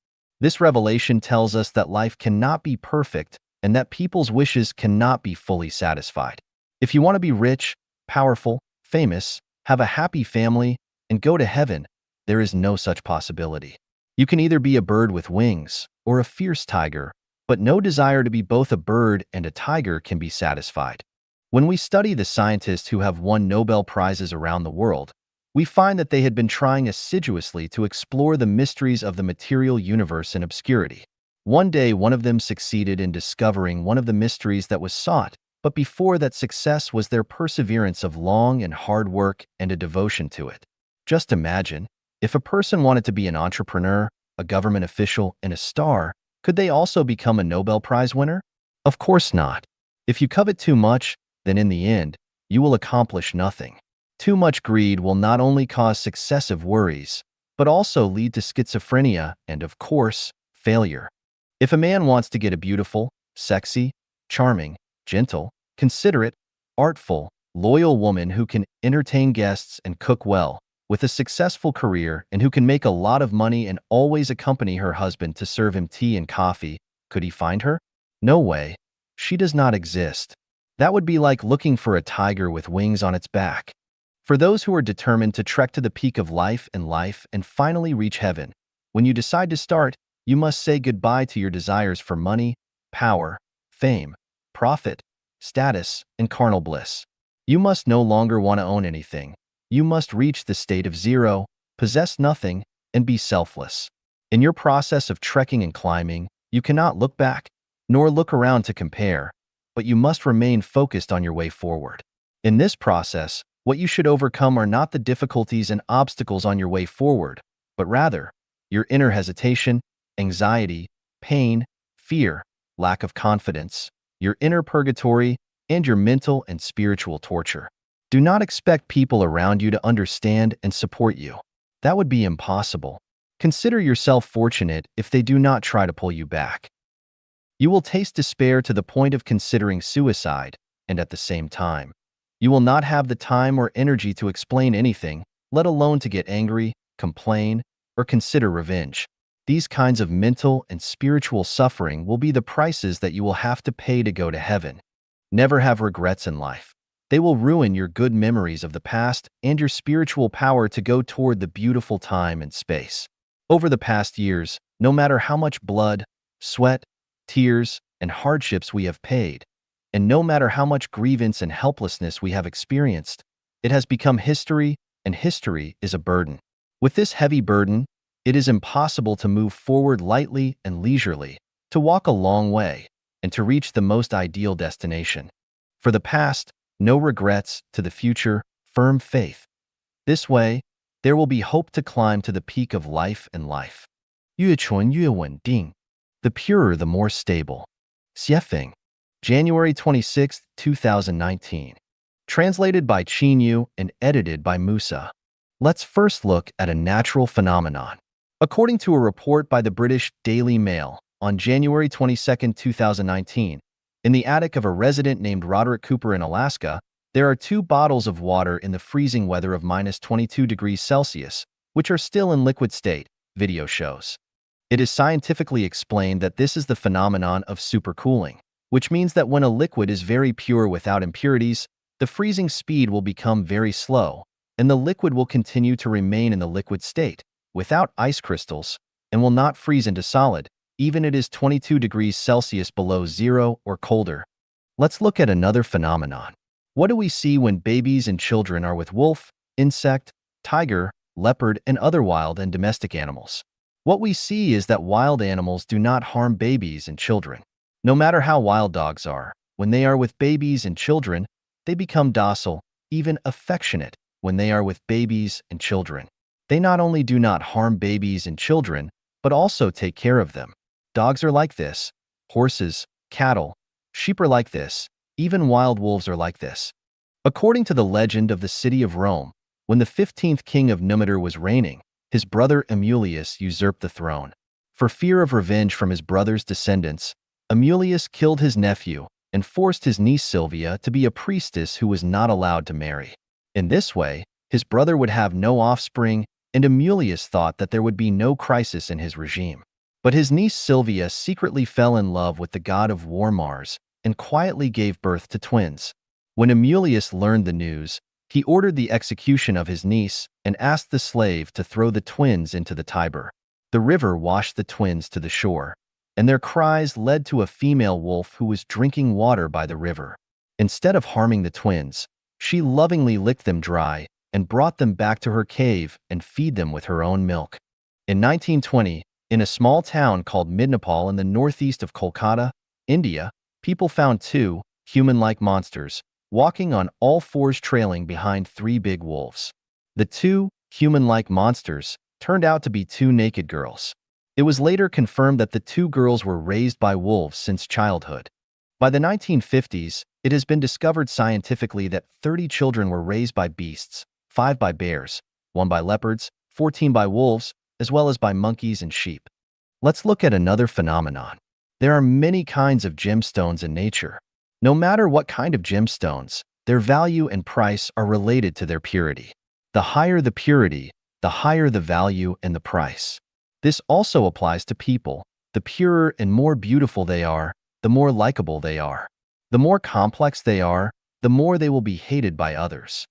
This revelation tells us that life cannot be perfect and that people's wishes cannot be fully satisfied. If you want to be rich, powerful, famous, have a happy family, and go to heaven, there is no such possibility. You can either be a bird with wings or a fierce tiger, but no desire to be both a bird and a tiger can be satisfied. When we study the scientists who have won Nobel Prizes around the world, we find that they had been trying assiduously to explore the mysteries of the material universe in obscurity. One day, one of them succeeded in discovering one of the mysteries that was sought, but before that success was their perseverance of long and hard work and a devotion to it. Just imagine, if a person wanted to be an entrepreneur, a government official, and a star, could they also become a Nobel Prize winner? Of course not. If you covet too much, then in the end, you will accomplish nothing. Too much greed will not only cause successive worries, but also lead to schizophrenia and, of course, failure. If a man wants to get a beautiful, sexy, charming, gentle, considerate, artful, loyal woman who can entertain guests and cook well, with a successful career and who can make a lot of money and always accompany her husband to serve him tea and coffee, could he find her? No way. She does not exist. That would be like looking for a tiger with wings on its back. For those who are determined to trek to the peak of life and finally reach heaven, when you decide to start, you must say goodbye to your desires for money, power, fame, profit, status, and carnal bliss. You must no longer want to own anything. You must reach the state of zero, possess nothing, and be selfless. In your process of trekking and climbing, you cannot look back, nor look around to compare, but you must remain focused on your way forward. In this process, what you should overcome are not the difficulties and obstacles on your way forward, but rather your inner hesitation, anxiety, pain, fear, lack of confidence, your inner purgatory, and your mental and spiritual torture. Do not expect people around you to understand and support you. That would be impossible. Consider yourself fortunate if they do not try to pull you back. You will taste despair to the point of considering suicide, and at the same time, you will not have the time or energy to explain anything, let alone to get angry, complain, or consider revenge. These kinds of mental and spiritual suffering will be the prices that you will have to pay to go to heaven. Never have regrets in life. They will ruin your good memories of the past and your spiritual power to go toward the beautiful time and space. Over the past years, no matter how much blood, sweat, tears, and hardships we have paid, and no matter how much grievance and helplessness we have experienced, it has become history, and history is a burden. With this heavy burden, it is impossible to move forward lightly and leisurely, to walk a long way, and to reach the most ideal destination. For the past, no regrets; to the future, firm faith. This way, there will be hope to climb to the peak of life and life. 越纯越稳定. The purer the more stable. Xiefeng. January 26, 2019. Translated by Qin Yu and edited by Musa. Let's first look at a natural phenomenon. According to a report by the British Daily Mail, on January 22, 2019, in the attic of a resident named Roderick Cooper in Alaska, there are 2 bottles of water in the freezing weather of -22 degrees Celsius, which are still in liquid state, video shows. It is scientifically explained that this is the phenomenon of supercooling, which means that when a liquid is very pure without impurities, the freezing speed will become very slow, and the liquid will continue to remain in the liquid state, without ice crystals, and will not freeze into solid, even it is 22 degrees Celsius below zero or colder. Let's look at another phenomenon. What do we see when babies and children are with wolf, insect, tiger, leopard, and other wild and domestic animals? What we see is that wild animals do not harm babies and children. No matter how wild dogs are, when they are with babies and children, they become docile, even affectionate, when they are with babies and children. They not only do not harm babies and children, but also take care of them. Dogs are like this. Horses, cattle, sheep are like this. Even wild wolves are like this. According to the legend of the city of Rome, when the 15th king of Numitor was reigning, his brother Amulius usurped the throne. For fear of revenge from his brother's descendants, Amulius killed his nephew and forced his niece Silvia to be a priestess who was not allowed to marry. In this way, his brother would have no offspring, and Amulius thought that there would be no crisis in his regime. But his niece Silvia secretly fell in love with the god of war Mars and quietly gave birth to twins. When Amulius learned the news, he ordered the execution of his niece and asked the slave to throw the twins into the Tiber. The river washed the twins to the shore, and their cries led to a female wolf who was drinking water by the river. Instead of harming the twins, she lovingly licked them dry and brought them back to her cave and feed them with her own milk. In 1920, in a small town called Midnapal in the northeast of Kolkata, India, people found 2 human-like monsters walking on all fours trailing behind 3 big wolves. The 2 human-like monsters turned out to be 2 naked girls. It was later confirmed that the 2 girls were raised by wolves since childhood. By the 1950s, it has been discovered scientifically that 30 children were raised by beasts, 5 by bears, 1 by leopards, 14 by wolves, as well as by monkeys and sheep. Let's look at another phenomenon. There are many kinds of gemstones in nature. No matter what kind of gemstones, their value and price are related to their purity. The higher the purity, the higher the value and the price. This also applies to people. The purer and more beautiful they are, the more likable they are. The more complex they are, the more they will be hated by others.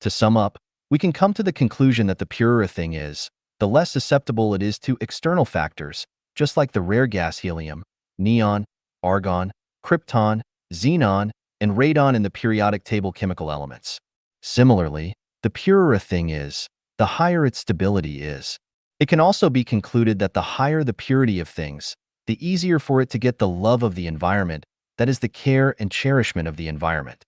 To sum up, we can come to the conclusion that the purer a thing is, the less susceptible it is to external factors, just like the rare gas helium, neon, argon, krypton, xenon, and radon in the periodic table chemical elements. Similarly, the purer a thing is, the higher its stability is. It can also be concluded that the higher the purity of things, the easier for it to get the love of the environment, that is the care and cherishment of the environment.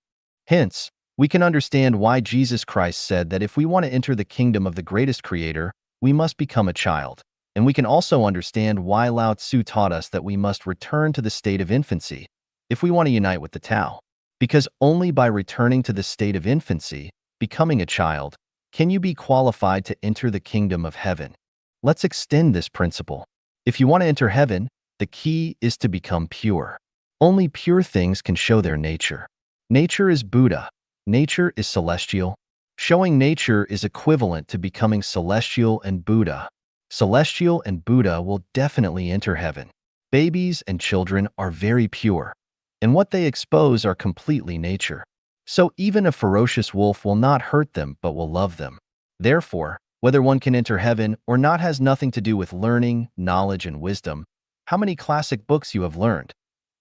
Hence, we can understand why Jesus Christ said that if we want to enter the kingdom of the greatest creator, we must become a child. And we can also understand why Lao Tzu taught us that we must return to the state of infancy if we want to unite with the Tao. Because only by returning to the state of infancy, becoming a child, can you be qualified to enter the kingdom of heaven. Let's extend this principle. If you want to enter heaven, the key is to become pure. Only pure things can show their nature. Nature is Buddha. Nature is celestial. Showing nature is equivalent to becoming celestial and Buddha. Celestial and Buddha will definitely enter heaven. Babies and children are very pure, and what they expose are completely nature. So even a ferocious wolf will not hurt them but will love them. Therefore, whether one can enter heaven or not has nothing to do with learning, knowledge, and wisdom. How many classic books you have learned.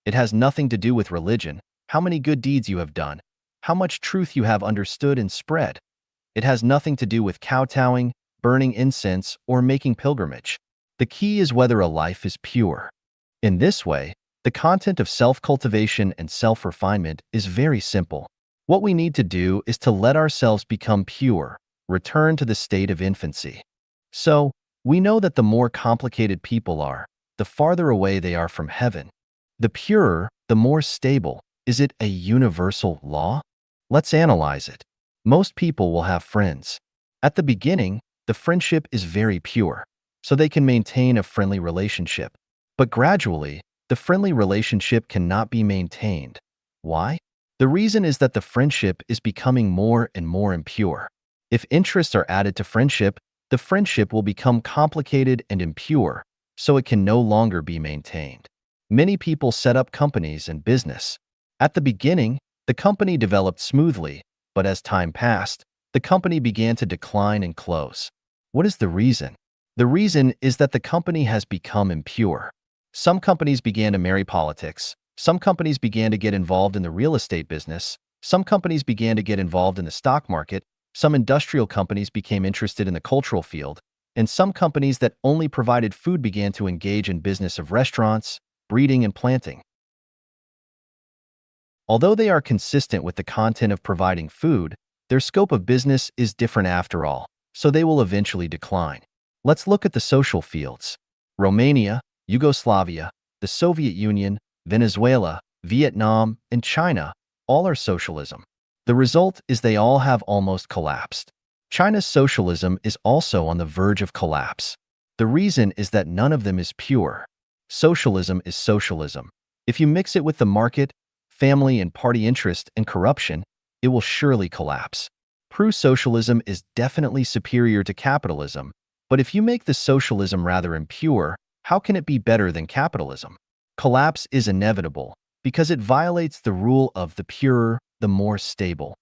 It has nothing to do with religion, how many good deeds you have done, how much truth you have understood and spread. It has nothing to do with kowtowing, burning incense, or making pilgrimage. The key is whether a life is pure. In this way, the content of self-cultivation and self-refinement is very simple. What we need to do is to let ourselves become pure, return to the state of infancy. So, we know that the more complicated people are, the farther away they are from heaven. The purer, the more stable. Is it a universal law? Let's analyze it. Most people will have friends. At the beginning, the friendship is very pure, so they can maintain a friendly relationship. But gradually, the friendly relationship cannot be maintained. Why? The reason is that the friendship is becoming more and more impure. If interests are added to friendship, the friendship will become complicated and impure, so it can no longer be maintained. Many people set up companies and business. At the beginning, the company developed smoothly, but as time passed, the company began to decline and close. What is the reason? The reason is that the company has become impure. Some companies began to marry politics. Some companies began to get involved in the real estate business. Some companies began to get involved in the stock market. Some industrial companies became interested in the cultural field, and some companies that only provided food began to engage in business of restaurants, breeding, and planting. Although they are consistent with the content of providing food, their scope of business is different after all, so they will eventually decline. Let's look at the social fields. Romania, Yugoslavia, the Soviet Union, Venezuela, Vietnam, and China all are socialism. The result is they all have almost collapsed. China's socialism is also on the verge of collapse. The reason is that none of them is pure. Socialism is socialism. If you mix it with the market, family and party interest and corruption, it will surely collapse. Pro-socialism is definitely superior to capitalism, but if you make the socialism rather impure, how can it be better than capitalism? Collapse is inevitable because it violates the rule of the purer, the more stable.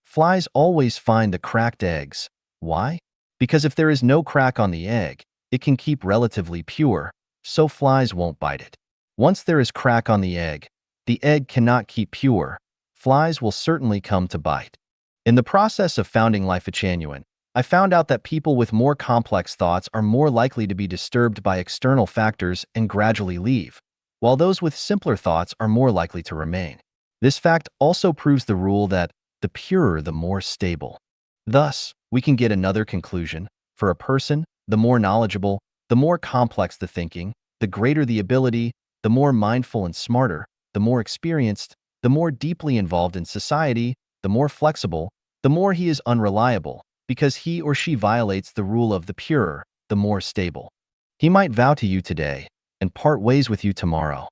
Flies always find the cracked eggs. Why? Because if there is no crack on the egg, it can keep relatively pure, so flies won't bite it. Once there is crack on the egg cannot keep pure. Flies will certainly come to bite. In the process of founding Life Genuine, I found out that people with more complex thoughts are more likely to be disturbed by external factors and gradually leave, while those with simpler thoughts are more likely to remain. This fact also proves the rule that the purer, the more stable. Thus, we can get another conclusion. For a person, the more knowledgeable, the more complex the thinking, the greater the ability, the more mindful and smarter, the the more experienced, the more deeply involved in society, the more flexible, the more he is unreliable, because he or she violates the rule of the purer, the more stable. He might vow to you today and part ways with you tomorrow.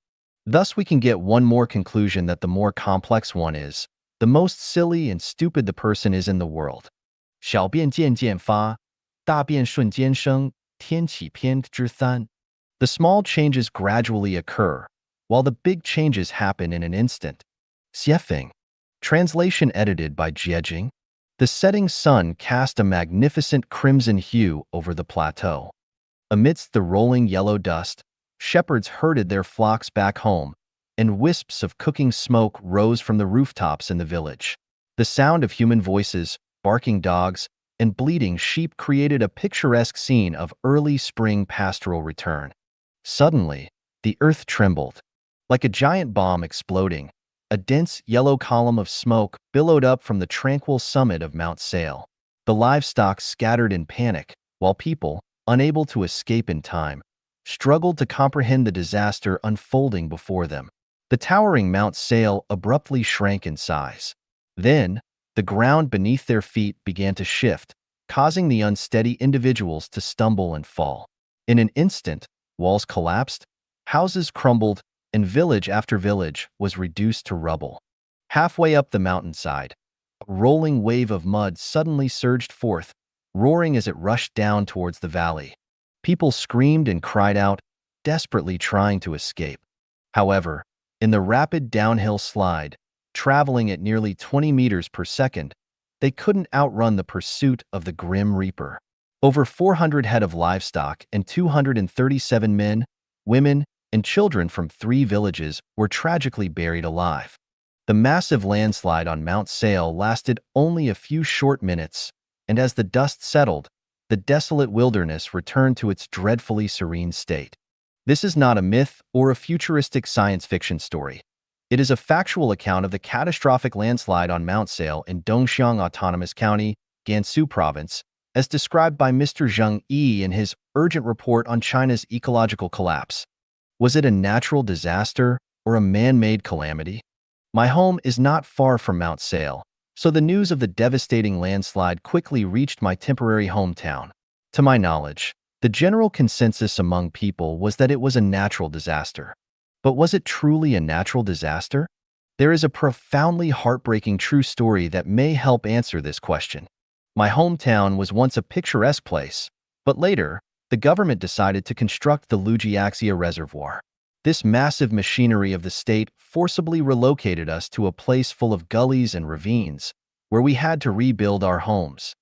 Thus we can get one more conclusion that the more complex one is, the most silly and stupid the person is in the world. 小变渐渐发，大变瞬间生，天启篇之三. The small changes gradually occur, while the big changes happen in an instant. Xiefeng. Translation edited by Jiejing. The setting sun cast a magnificent crimson hue over the plateau. Amidst the rolling yellow dust, shepherds herded their flocks back home, and wisps of cooking smoke rose from the rooftops in the village. The sound of human voices, barking dogs, and bleating sheep created a picturesque scene of early spring pastoral return. Suddenly, the earth trembled. Like a giant bomb exploding, a dense yellow column of smoke billowed up from the tranquil summit of Mount Sale. The livestock scattered in panic, while people, unable to escape in time, struggled to comprehend the disaster unfolding before them. The towering Mount Sale abruptly shrank in size. Then, the ground beneath their feet began to shift, causing the unsteady individuals to stumble and fall. In an instant, walls collapsed, houses crumbled, and village after village was reduced to rubble. Halfway up the mountainside, a rolling wave of mud suddenly surged forth, roaring as it rushed down towards the valley. People screamed and cried out, desperately trying to escape. However, in the rapid downhill slide, traveling at nearly 20 meters per second, they couldn't outrun the pursuit of the Grim Reaper. Over 400 head of livestock and 237 men, women, and children from 3 villages were tragically buried alive. The massive landslide on Mount Sale lasted only a few short minutes, and as the dust settled, the desolate wilderness returned to its dreadfully serene state. This is not a myth or a futuristic science fiction story. It is a factual account of the catastrophic landslide on Mount Sale in Dongxiang Autonomous County, Gansu Province, as described by Mr. Zheng Yi in his urgent report on China's ecological collapse. Was it a natural disaster or a man-made calamity? My home is not far from Mount Sale, so the news of the devastating landslide quickly reached my temporary hometown. To my knowledge, the general consensus among people was that it was a natural disaster. But was it truly a natural disaster? There is a profoundly heartbreaking true story that may help answer this question. My hometown was once a picturesque place, but later, the government decided to construct the Lujiaxia Reservoir. This massive machinery of the state forcibly relocated us to a place full of gullies and ravines, where we had to rebuild our homes.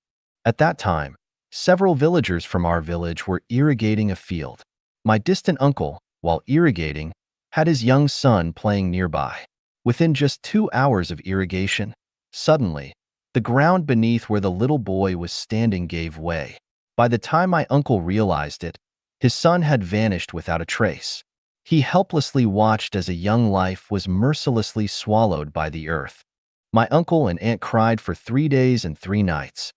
At that time, several villagers from our village were irrigating a field. My distant uncle, while irrigating, had his young son playing nearby. Within just 2 hours of irrigation, suddenly, the ground beneath where the little boy was standing gave way. By the time my uncle realized it, his son had vanished without a trace. He helplessly watched as a young life was mercilessly swallowed by the earth. My uncle and aunt cried for 3 days and 3 nights.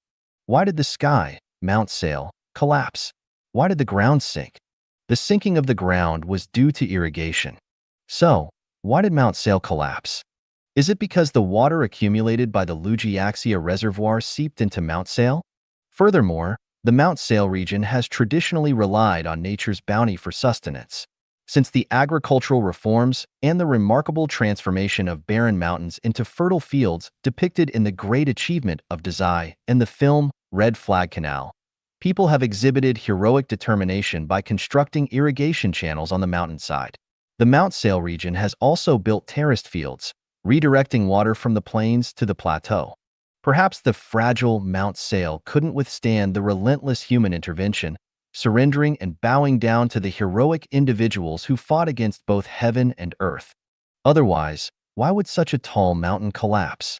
Why did the sky, Mount Sale, collapse? Why did the ground sink? The sinking of the ground was due to irrigation. So, why did Mount Sale collapse? Is it because the water accumulated by the Lujiaxia Reservoir seeped into Mount Sale? Furthermore, the Mount Sale region has traditionally relied on nature's bounty for sustenance. Since the agricultural reforms and the remarkable transformation of barren mountains into fertile fields depicted in The Great Achievement of Dazai and the film Red Flag Canal, people have exhibited heroic determination by constructing irrigation channels on the mountainside. The Mount Sale region has also built terraced fields, redirecting water from the plains to the plateau. Perhaps the fragile Mount Sale couldn't withstand the relentless human intervention, surrendering and bowing down to the heroic individuals who fought against both heaven and earth. Otherwise, why would such a tall mountain collapse?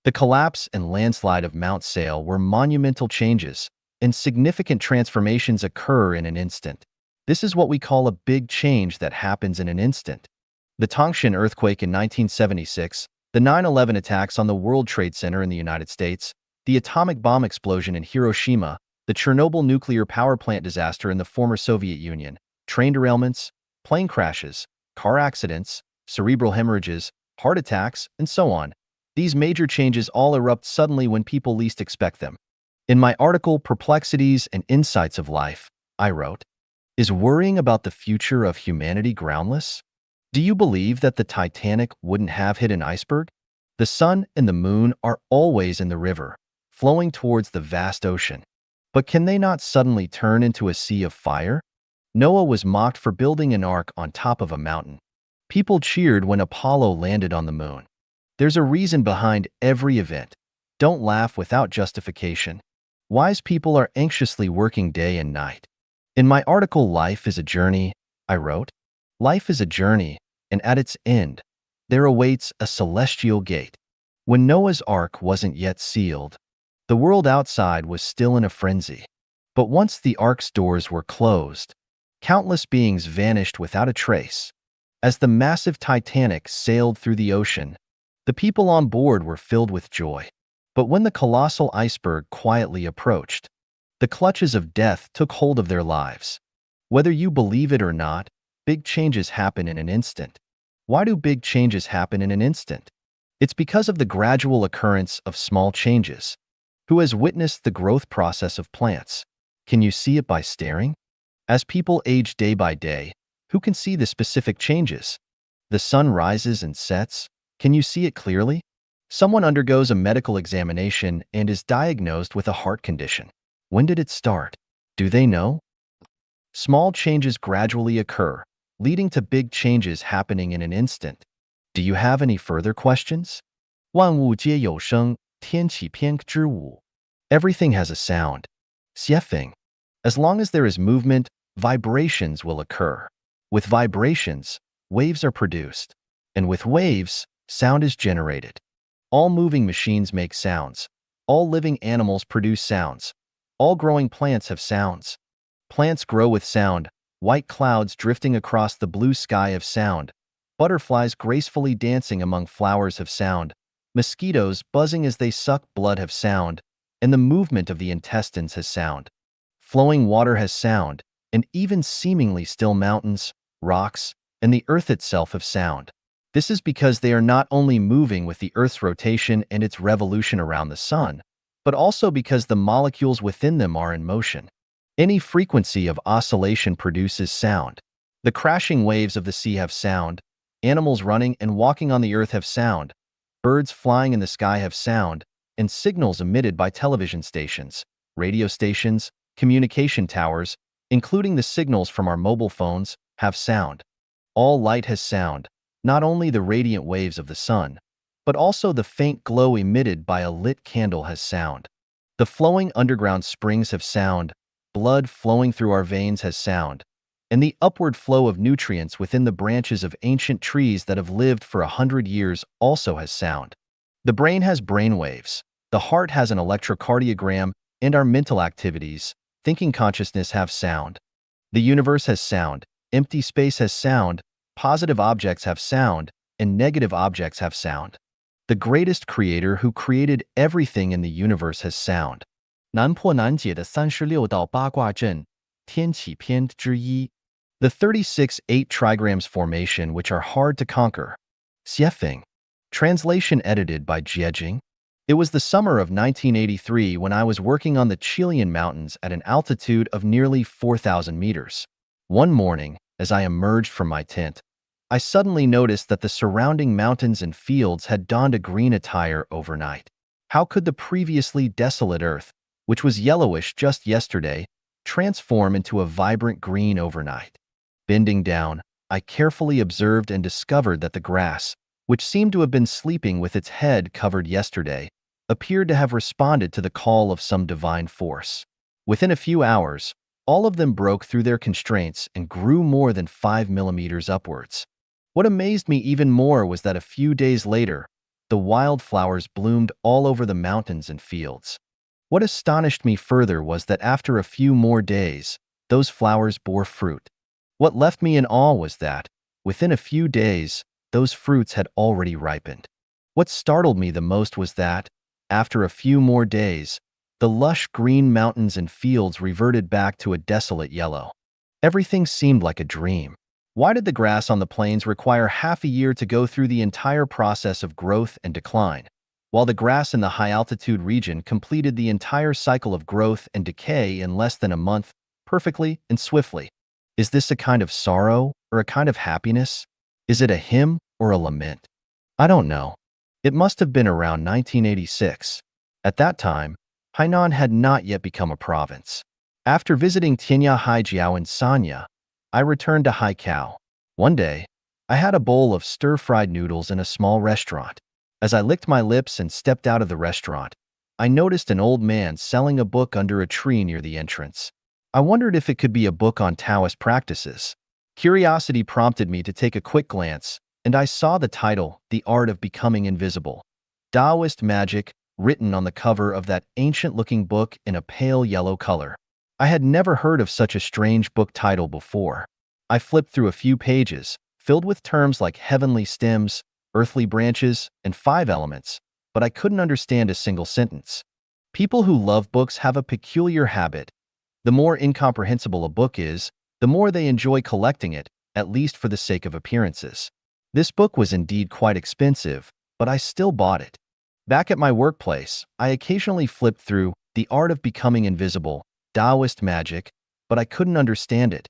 The collapse and landslide of Mount Sale were monumental changes, and significant transformations occur in an instant. This is what we call a big change that happens in an instant. The Tangshan earthquake in 1976, the 9/11 attacks on the World Trade Center in the United States, the atomic bomb explosion in Hiroshima, the Chernobyl nuclear power plant disaster in the former Soviet Union, train derailments, plane crashes, car accidents, cerebral hemorrhages, heart attacks, and so on. These major changes all erupt suddenly when people least expect them. In my article, Perplexities and Insights of Life, I wrote, "Is worrying about the future of humanity groundless? Do you believe that the Titanic wouldn't have hit an iceberg? The sun and the moon are always in the river, flowing towards the vast ocean. But can they not suddenly turn into a sea of fire? Noah was mocked for building an ark on top of a mountain. People cheered when Apollo landed on the moon. There's a reason behind every event. Don't laugh without justification. Wise people are anxiously working day and night." In my article, Life is a Journey, I wrote, "Life is a journey, and at its end, there awaits a celestial gate." When Noah's Ark wasn't yet sealed, the world outside was still in a frenzy. But once the Ark's doors were closed, countless beings vanished without a trace. As the massive Titanic sailed through the ocean, the people on board were filled with joy. But when the colossal iceberg quietly approached, the clutches of death took hold of their lives. Whether you believe it or not, big changes happen in an instant. Why do big changes happen in an instant? It's because of the gradual occurrence of small changes. Who has witnessed the growth process of plants? Can you see it by staring? As people age day by day, who can see the specific changes? The sun rises and sets. Can you see it clearly? Someone undergoes a medical examination and is diagnosed with a heart condition. When did it start? Do they know? Small changes gradually occur, leading to big changes happening in an instant. Do you have any further questions? 万物皆有声，天起偏之物. Everything has a sound. Xiefeng. As long as there is movement, vibrations will occur. With vibrations, waves are produced. And with waves, sound is generated. All moving machines make sounds. All living animals produce sounds. All growing plants have sounds. Plants grow with sound. White clouds drifting across the blue sky have sound. Butterflies gracefully dancing among flowers have sound. Mosquitoes buzzing as they suck blood have sound. And the movement of the intestines has sound. Flowing water has sound. And even seemingly still mountains, rocks, and the earth itself have sound. This is because they are not only moving with the Earth's rotation and its revolution around the sun, but also because the molecules within them are in motion. Any frequency of oscillation produces sound. The crashing waves of the sea have sound. Animals running and walking on the earth have sound. Birds flying in the sky have sound. And signals emitted by television stations, radio stations, communication towers, including the signals from our mobile phones, have sound. All light has sound. Not only the radiant waves of the sun, but also the faint glow emitted by a lit candle has sound. The flowing underground springs have sound, blood flowing through our veins has sound, and the upward flow of nutrients within the branches of ancient trees that have lived for 100 years also has sound. The brain has brain waves, the heart has an electrocardiogram, and our mental activities, thinking consciousness have sound. The universe has sound, empty space has sound, positive objects have sound, and negative objects have sound. The greatest creator who created everything in the universe has sound. 难破难解的36道八卦阵，天启篇之一. The 36 8 trigrams formation which are hard to conquer. Xiefeng. Translation edited by Jiejing. It was the summer of 1983 when I was working on the Chilean mountains at an altitude of nearly 4,000 meters. One morning, as I emerged from my tent, I suddenly noticed that the surrounding mountains and fields had donned a green attire overnight. How could the previously desolate earth, which was yellowish just yesterday, transform into a vibrant green overnight? Bending down, I carefully observed and discovered that the grass, which seemed to have been sleeping with its head covered yesterday, appeared to have responded to the call of some divine force. Within a few hours, all of them broke through their constraints and grew more than 5 millimeters upwards. What amazed me even more was that a few days later, the wildflowers bloomed all over the mountains and fields. What astonished me further was that after a few more days, those flowers bore fruit. What left me in awe was that, within a few days, those fruits had already ripened. What startled me the most was that, after a few more days, the lush green mountains and fields reverted back to a desolate yellow. Everything seemed like a dream. Why did the grass on the plains require half a year to go through the entire process of growth and decline, while the grass in the high-altitude region completed the entire cycle of growth and decay in less than a month, perfectly and swiftly? Is this a kind of sorrow or a kind of happiness? Is it a hymn or a lament? I don't know. It must have been around 1986. At that time, Hainan had not yet become a province. After visiting Tianya Haijiao and Sanya, I returned to Haikao. One day, I had a bowl of stir-fried noodles in a small restaurant. As I licked my lips and stepped out of the restaurant, I noticed an old man selling a book under a tree near the entrance. I wondered if it could be a book on Taoist practices. Curiosity prompted me to take a quick glance, and I saw the title, The Art of Becoming Invisible, Taoist Magic, written on the cover of that ancient-looking book in a pale yellow color. I had never heard of such a strange book title before. I flipped through a few pages, filled with terms like heavenly stems, earthly branches, and 5 elements, but I couldn't understand a single sentence. People who love books have a peculiar habit. The more incomprehensible a book is, the more they enjoy collecting it, at least for the sake of appearances. This book was indeed quite expensive, but I still bought it. Back at my workplace, I occasionally flipped through The Art of Becoming Invisible, Taoist Magic, but I couldn't understand it.